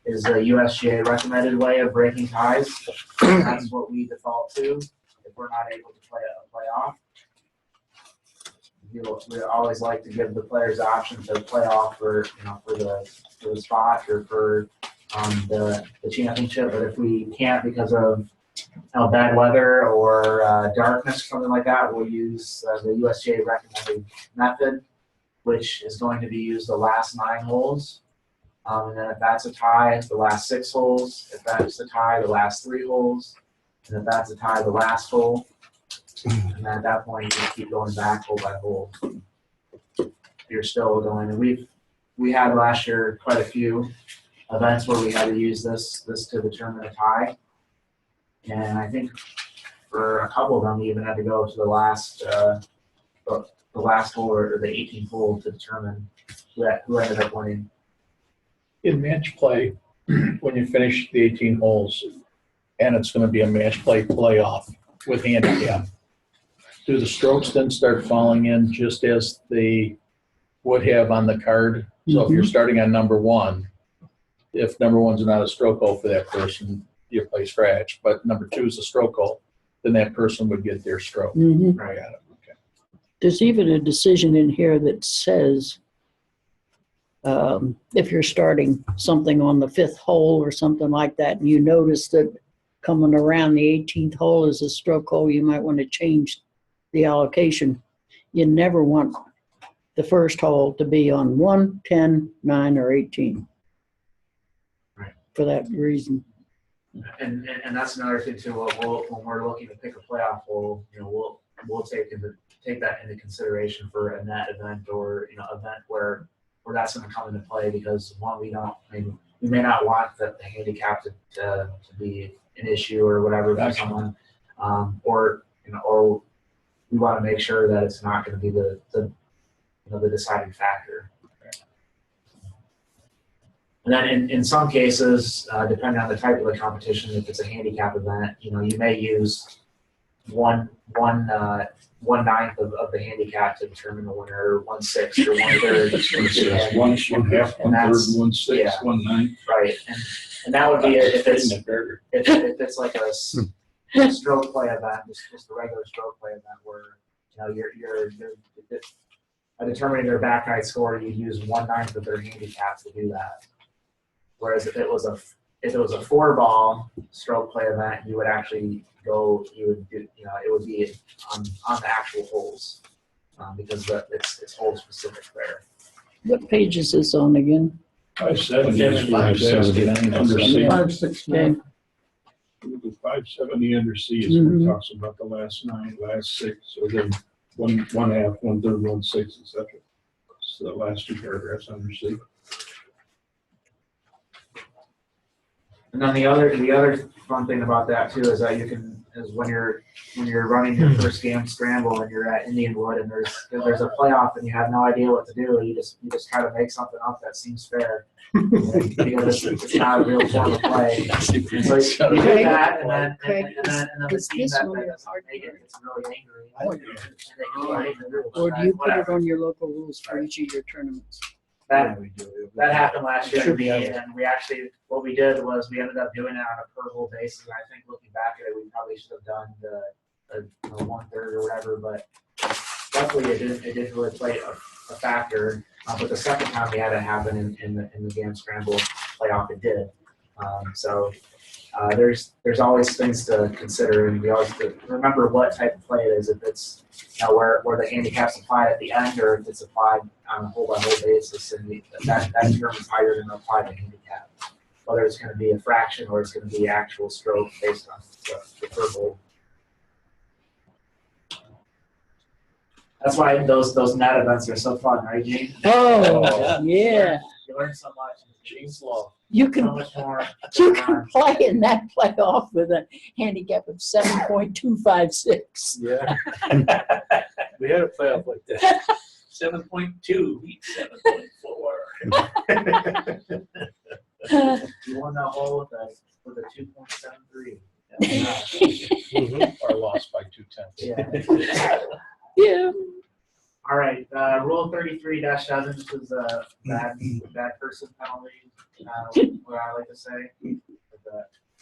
is the USGA recommended way of breaking ties. That's what we default to if we're not able to play a playoff. We always like to give the players the option to play off for the spot or for the championship. But if we can't because of bad weather or darkness or something like that, we'll use the USGA recommended method, which is going to be used the last 9 holes. And then if that's a tie, the last 6 holes. If that's a tie, the last 3 holes. And if that's a tie, the last hole. And then at that point, you keep going back hole by hole. you're still going. And we had last year quite a few events where we had to use this to determine a tie. And I think for a couple of them, we even had to go to the last hole or the 18th hole to determine who ended up winning. In match play, when you finish the 18 holes, and it's going to be a match play playoff with handicap, do the strokes then start falling in just as they would have on the card? So if you're starting on number one, if number one's not a stroke hole for that person, you play scratch. But number two is a stroke hole, then that person would get their stroke. Right. Okay. There's even a decision in here that says if you're starting something on the 5th hole or something like that, and you notice that coming around the 18th hole is a stroke hole, you might want to change the allocation. You never want the first hole to be on 1, 10, 9, or 18. Right. For that reason. And that's another thing too. When we're looking to pick a playoff hole, we'll take that into consideration for a net event or event where that's going to come into play, because one, we may not want the handicap to be an issue or whatever for someone, or we want to make sure that it's not going to be the deciding factor. And then in some cases, depending on the type of the competition, if it's a handicap event, you may use one ninth of the handicap to determine the winner, or 1/6 or 1/3. One half, 1/3, 1/6, 1/9. Right, and that would be if it's like a stroke play event, just a regular stroke play event where you're determining their back nine score, you use 1/9 of their handicap to do that. Whereas if it was a 4-ball stroke play event, you would actually it would be on the actual holes, because it's hole specific there. What page is this on again? 570, 569 under C. 569. 570 under C is what it talks about the last 9, last 6, or then one half, 1/3, 1/6, etc. So the last 2 paragraphs under C. And then the other fun thing about that too is that when you're running your first GAM scramble and you're at Indianwood and there's a playoff and you have no idea what to do, you just try to make something up that seems fair. Because it's not a real form of play. And so you do that, and then the team that doesn't make it gets really angry. Or do you put it on your local rules for each of your tournaments? That happened last year to me, and what we did was we ended up doing it on a per hole basis. And I think looking back at it, we probably should have done the 1/3 or whatever, but luckily it didn't really play a factor. But the second time we had it happen in the GAM Scramble playoff, it did. So there's always things to consider, and we always have to remember what type of play it is. If it's where the handicap's applied at the end, or if it's applied on a hole by hole basis, and that determines how you're going to apply the handicap. Whether it's going to be a fraction or it's going to be actual stroke based on the per hole. That's why those net events are so fun, right, Gene? Oh, yeah. You learn so much. Gene's Law. You can So much more. play in that playoff with a handicap of 7.256. Yeah. We had a playoff like that. 7.2 beat 7.4. You won that hole with a 2.73. Or lost by 2/10. Yeah. Yeah. All right. Rule 33-7, this is a bad person penalty. What I like to say, the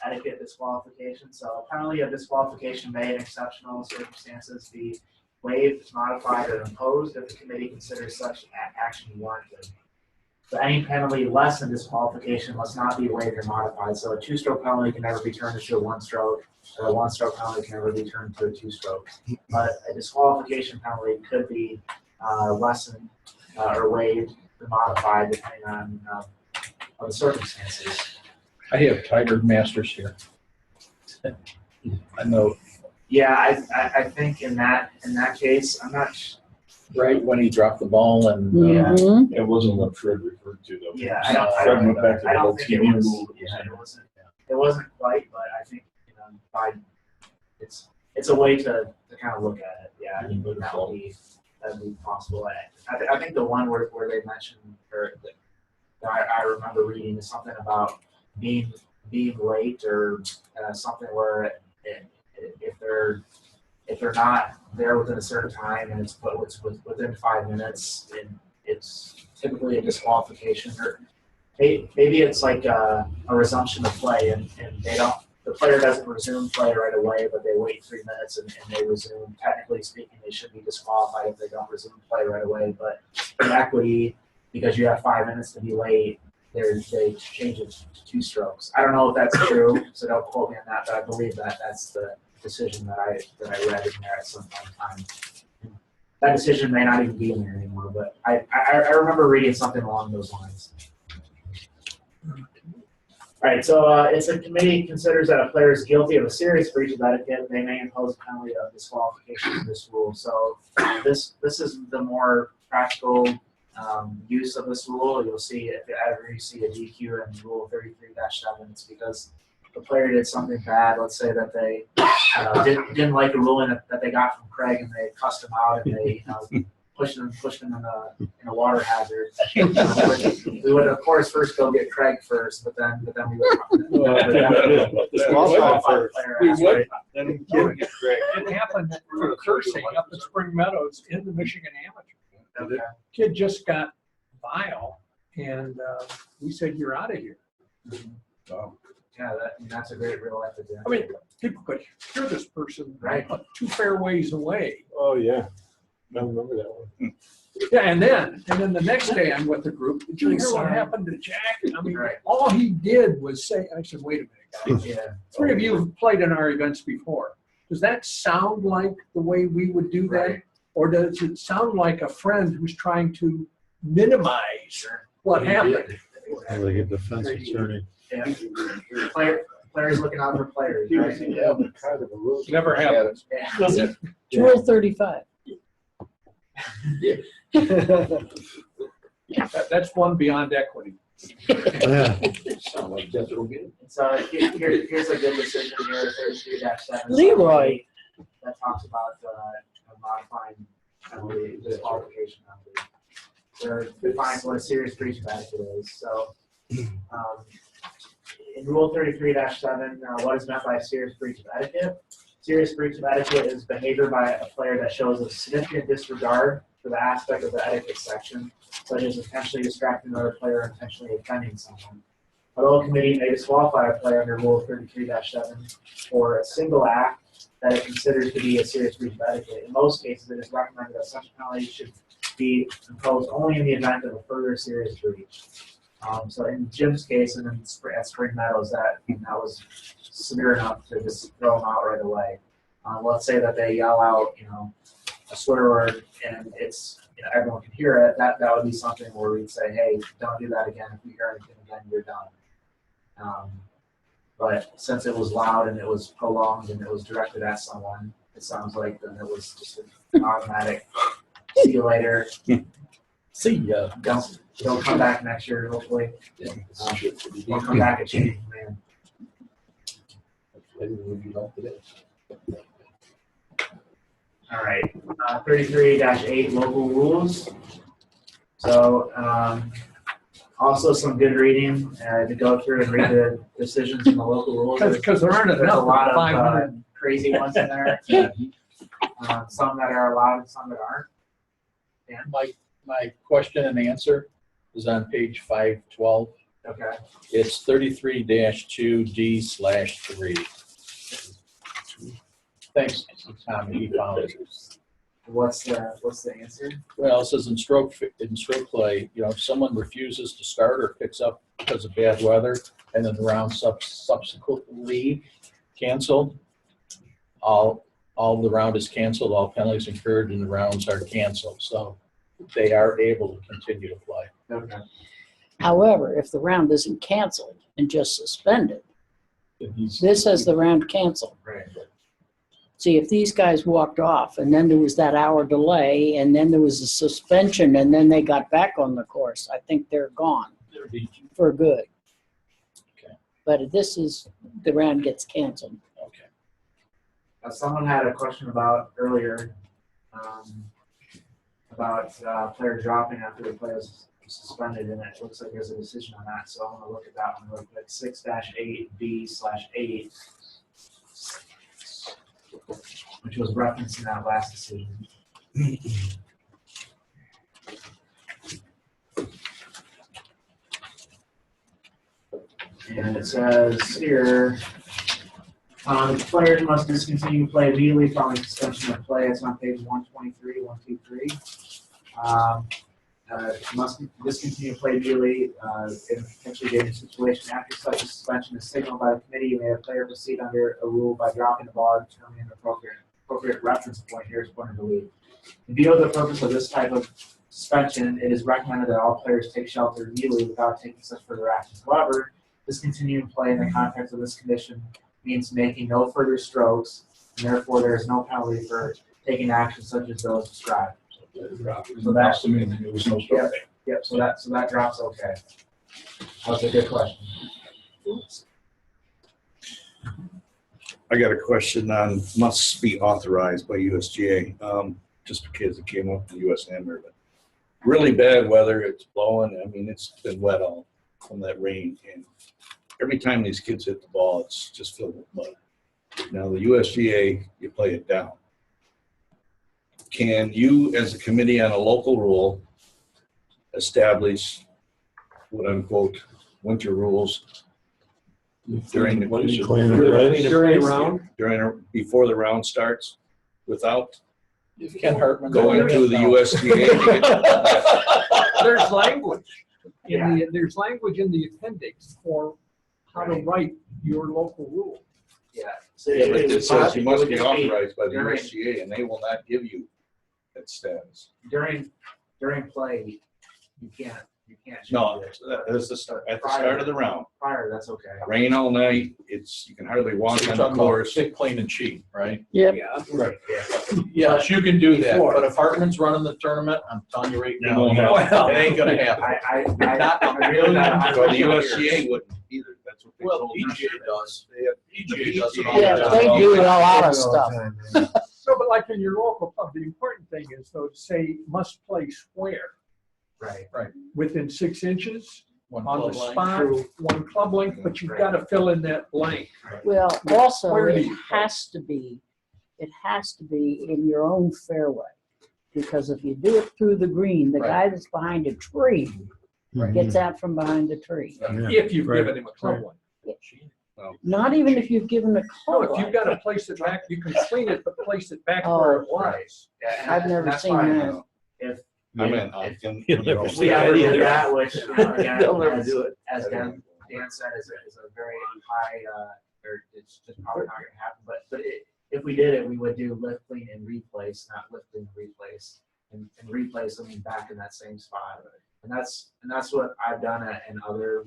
etiquette disqualification. So a penalty of disqualification may, in exceptional circumstances, be waived, modified, or imposed if the committee considers such action warranted. So any penalty less than disqualification must not be waived or modified. So a 2-stroke penalty can never be turned into a 1-stroke, or a 1-stroke penalty can never be turned into a 2-stroke. But a disqualification penalty could be lessened or waived or modified depending on the circumstances. I have Tiger Masters here. I know. Yeah, I think in that case, I'm not Right when he dropped the ball and. Mhm. It wasn't what Fred referred to though. Yeah, Fred went back to I the whole don't think it TV was, rule. yeah, it wasn't quite, but I think, it's a way to kind of look at it, yeah, I mean, that'd be possible. I think the one where they mentioned, or that I remember reading is something about being late or something where if they're not there within a certain time and it's within 5 minutes, and it's typically a disqualification, or maybe it's like a resumption of play, and the player doesn't resume play right away, but they wait 3 minutes and they resume. Technically speaking, they should be disqualified if they don't resume play right away. But in equity, because you have 5 minutes to be late, they change it to 2 strokes. I don't know if that's true, so don't quote me on that, but I believe that's the decision that I read in there at some point in time. That decision may not even be in there anymore, but I remember reading something along those lines. All right, so if the committee considers that a player is guilty of a serious breach of etiquette, they may impose a penalty of disqualification for this rule. So this is the more practical use of this rule. You'll see if ever you see a DQ in Rule 33-7, it's because the player did something bad. Let's say that they didn't like a ruling that they got from Craig, and they cussed him out, and they pushed him in a water hazard. We would of course first go get Craig first, but then we would disqualify the player after. It happened for cursing up in Spring Meadows in the Michigan Amateur. Okay. Kid just got vile, and we said, "You're out of here." Yeah, that's a great real life example. I mean, people could hear this person Right. 2 fairways away. Oh, yeah. I remember that one. Yeah, and then the next day I'm with the group. Did you hear what happened to Jack? I mean, Right. all he did was say, I said, wait a minute, guys. Yeah. 3 of you have played in our events before. Does that sound like the way we would do that? Right. Or does it sound like a friend who's trying to minimize what happened? Like a defense attorney. Yeah. Players looking out for players. Right? Never happened. Yeah. It's Rule 35. That's one beyond equity. Yeah. Sound like that's what we So here's a good decision here, 33-7. Leroy. That talks about modifying penalty, disqualification penalty. They're defines what a serious breach of etiquette is. So in Rule 33-7, what is meant by a serious breach of etiquette? Serious breach of etiquette is behavior by a player that shows a significant disregard for the aspect of the etiquette section, such as intentionally distracting another player or intentionally offending someone. Although a committee may disqualify a player under Rule 33-7 for a single act that it considers to be a serious breach of etiquette, in most cases it is recommended that such penalty should be imposed only in the event of a further serious breach. So in Jim's case, and then at Spring Meadows, that was severe enough to just throw him out right away. Let's say that they yell out, a swear word, and it's everyone can hear it. That would be something where we'd say, hey, don't do that again. If you hear anything again, you're done. But since it was loud and it was prolonged and it was directed at someone, it sounds like then it was just an automatic. See you later. See ya. Don't come back next year, hopefully. Don't come back a changed man. All right, 33-8 local rules. So also some good reading to go through and read the decisions in the local rules. Because there aren't There's enough a lot of 500. crazy ones in there. Some that are allowed and some that aren't. Yeah. My question and answer is on page 512. Okay. It's 33-2D/3. Thanks, Tommy, he found it. What's the answer? Well, it says in stroke play, if someone refuses to start or picks up because of bad weather, and then the round subsequently canceled, all the round is canceled, all penalties incurred, and the rounds are canceled. So they are able to continue to play. Okay. However, if the round isn't canceled and just suspended, this has the round canceled. Right. See, if these guys walked off and then there was that hour delay and then there was a suspension and then they got back on the course, I think they're gone for good. Okay. But this is, the round gets canceled. Okay. Someone had a question about earlier, about player dropping after the play was suspended, and it looks like there's a decision on that, so I want to look at that one real quick. 6-8B/8, which was referenced in that last decision. And it says here, players must discontinue play immediately following suspension of play. It's on page 123, 123. Must discontinue play immediately in a potentially dangerous situation. After such a suspension is signaled by the committee, may a player proceed under a rule by dropping the ball and determining an appropriate reference point. Here's point of the league. In view of the purpose of this type of suspension, it is recommended that all players take shelter immediately without taking such further actions. However, discontinuing play in the context of this condition means making no further strokes, and therefore there is no penalty for taking actions such as those described. So that's the meaning, there was no stop. Yep. So that drops okay. That was a good question. I got a question on must be authorized by USGA, just because it came up in US Hammer. But really bad weather, it's blowing. I mean, it's been wet all from that rain. And every time these kids hit the ball, it's just filled with mud. Now the USGA, you play it down. Can you, as a committee on a local rule, establish quote unquote winter rules during the before the round starts without going to the USGA? There's language. There's language in the appendix for how to write your local rule. Yeah. So it says you must be authorized by the USGA, and they will not give you that status. During play, you can't. No, that's the start at the start of the round. Prior, that's okay. Rain all night. You can hardly walk on the course. Thick, plain, and cheap, right? Yep. Yeah. Right. Yes, you can do that, but if Hartman's running the tournament, I'm telling you right now, it ain't gonna happen. I agree with that. Well, the USGA wouldn't either. That's what they Well, told us. PGA does. PGA does it all Yeah, the they time. do a lot of stuff. So, but like in your local club, the important thing is though to say must play square Right. within 6 inches One on the club spot, line. one club length, but you've got to fill in that blank. Well, also, Where do it you- has to be in your own fairway. Because if you do it through the green, the guy that's behind a tree gets out from behind the tree. If you've given him a club length. Not even if you've given a No, club if you've length. got to place it back, you can clean it, but place it back where it was. Yeah, and I've never that's seen fine. that. If I mean, if we ever did that, which again, They'll never as- do it. As Dan said, is a very high, or it's just probably not going to happen. But if we did it, we would do lift, clean, and replace, not lift, clean, and replace, and replace something back in that same spot. And that's what I've done in other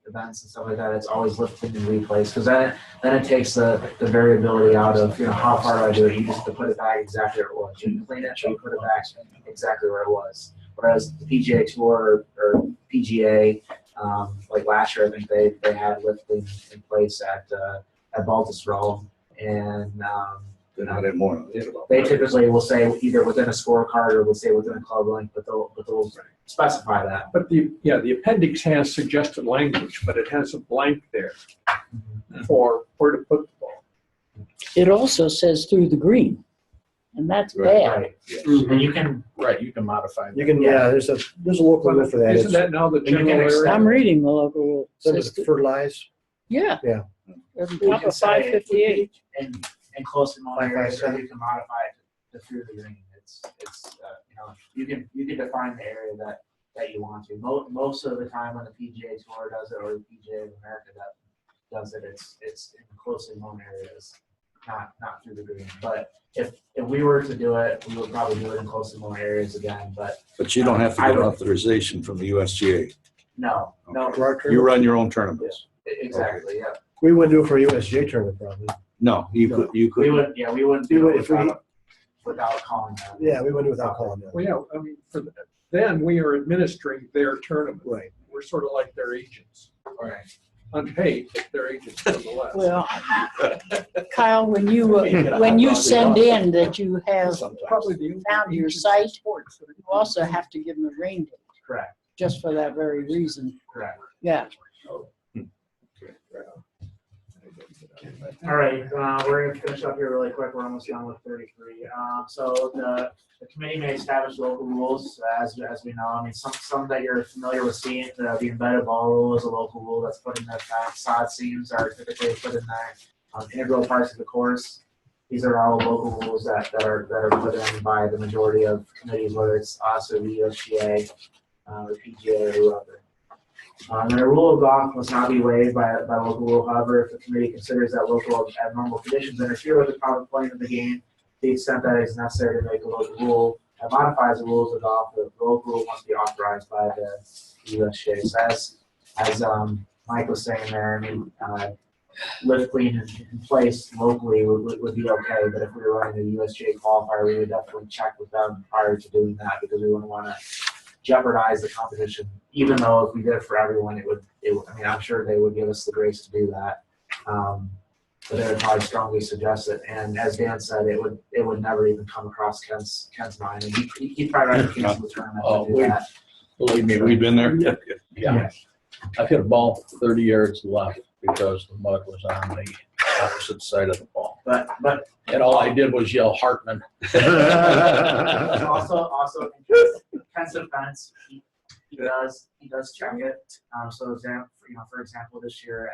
events and stuff like that. It's always lift, clean, and replace, because then it takes the variability out of how far do I do it. You just have to put it back exactly where it was. You clean it, you put it back exactly where it was. Whereas the PGA Tour or PGA, like last year, I think they had lifting in place at Baltusrol, and They're not anymore. they typically will say either within a scorecard or will say within a club length, but they'll specify that. But the appendix has suggested language, but it has a blank there for where to put the ball. It also says through the green, and that's bad. Right. And you can You can modify that. You can, yeah, there's a local rule for that. Isn't that now the you can general area? I'm reading the local rule. It Under says the fertilize. yeah. Yeah. At the You top can of say 558. and close to known areas, or 557. you can modify it to through the green. It's you can define the area that you want to. Most of the time when the PGA Tour does it or the PGA of America does it, it's in closely known areas, not through the green. But if we were to do it, we would probably do it in closely known areas again. But you don't have to get authorization from the USGA. no, For our You tournament, run your own tournaments. exactly, yeah. we wouldn't do it for a USGA tournament probably. No, you could, We wouldn't do it If we- without calling them. Yeah, we went without calling them. Well, yeah, I mean, then we are administering their tournament. Right. We're sort of like their agents, Right. unpaid, but they're agents nonetheless. Well, Kyle, when you send in that you have Probably the only found your agents in site, sports that are- you also have to give them a rain date, Correct, just for that very reason. correct. Yeah. All right, we're gonna finish up here really quick. We're almost done with 33. So the committee may establish local rules, as we know. I mean, some that you're familiar with seeing. The embedded ball rule is a local rule that's put in the sod seams are typically put in the integral parts of the course. These are all local rules that are put in by the majority of committees, whether it's us or the USGA, or PGA, or whoever. And a rule of golf must not be waived by local rule. However, if the committee considers that local abnormal conditions interfere with the proper playing of the game, to the extent that it is necessary to make a local rule that modifies the rules of golf, the local rule must be authorized by the USGA. So as Mike was saying there, I mean, lift clean in place locally would be okay, but if we were running a USGA qualifier, we would definitely check with them prior to doing that, because we wouldn't want to jeopardize the competition. Even though if we did it for everyone, it would. I mean, I'm sure they would give us the grace to do that, but they would probably strongly suggest it. And as Dan said, it would never even come across Ken's mind. And he'd probably rather cancel the tournament than do that. Believe me, we've been there. Yeah. I've hit a ball 30 yards left because the mud was on the opposite side of the ball. But And all I did was yell Hartman. also Ken's defense, he does check it. So for example, this year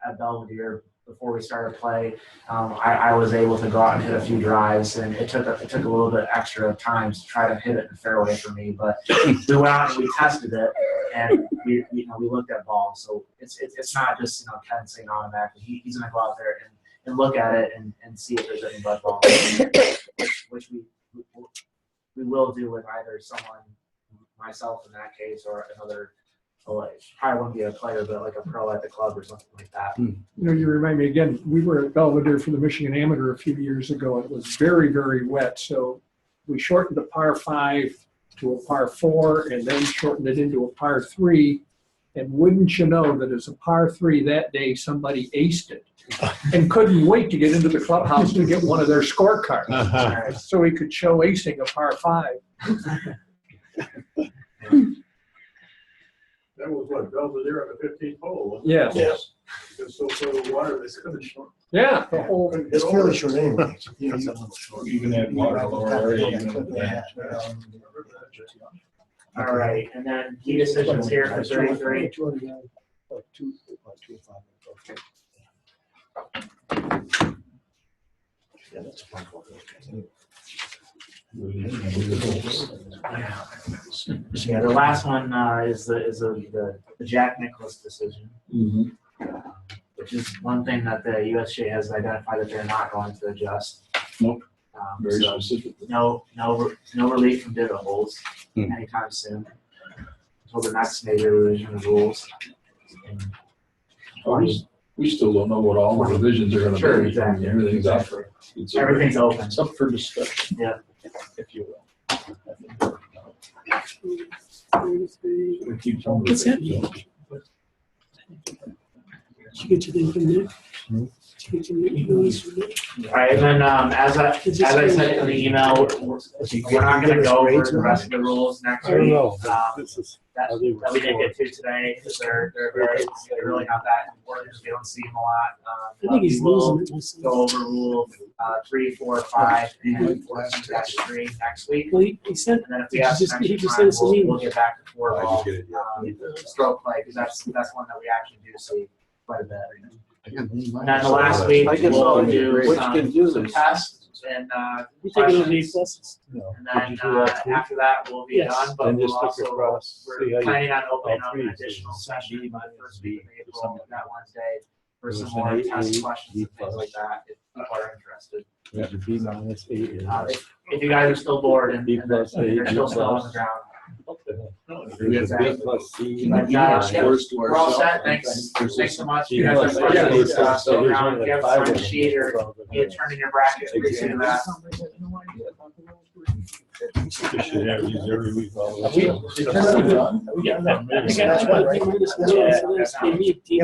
at Belvedere, before we started play, I was able to go out and hit a few drives, and it took a little bit extra time to try to hit it in fairway for me. But we went out and we tested it, and we looked at balls. So it's not just Ken saying automatically. He's gonna go out there and look at it and see if there's any bud balls, which we will do with either someone, myself in that case, or another. Probably wouldn't be a player, but like a pro at the club or something like that. You remind me again, we were at Belvedere for the Michigan Amateur a few years ago. It was very, very wet. So we shortened the par 5 to a par 4 and then shortened it into a par 3. And wouldn't you know that as a par 3 that day, somebody aced it and couldn't wait to get into the clubhouse to get one of their scorecards so he could show acing a par 5. That was what, Belvedere on the 15th hole, wasn't Yes. it? Yes. Because so far the water, they couldn't short. Yeah, the whole. It's fairly short anyway. You can have water in the lower area. All right, and then key decisions here for 33. Yeah, the last one is the Jack Nicklaus decision, which is one thing that the USGA has identified that they're not going to adjust. Nope. Very So specific. no relief from ditto holes anytime soon until the next major revision of rules. We still don't know what all the revisions are gonna be. Sure, exactly. Everything's up for. Everything's open. It's up for discussion. Yeah. If you will. We keep telling What's them. that? Did you get your thing from Nick? Did you get your release from Nick? All right, and then as I said in the email, we're not going to go over the rest of the rules next I don't week. know. This is That we didn't get to today because they're really not that important. We don't see them a lot. I think he's We will losing it myself. go over rule 3, 4, 5, and 14-3 next week. Well, he sent, And then if we he have just some he extra just time, sent us an we'll email. get back to 4 ball get it, stroke play, because that's one that we actually do see quite a bit. And then the last week, I guess we'll all do which can do some this. tests and We take it on the questions. pluses. And then after that, we'll be Yes. done, but Then we'll just look also, across, see how we're you- planning on opening all up three an is additional the session by the first week of April, that Wednesday, for There's some an more A, test A, questions B and things like that, if people are interested. Yeah, B minus 8. If you guys are still bored and B and plus you're A, still B still on plus. the ground, There's a B plus C. But, we're all set. Thanks so much. If you guys have questions, go around, if you have a sign sheet or you turn in your bracket, please do that. We should have these every week. all the way. Have we done? Yeah. I think that's what-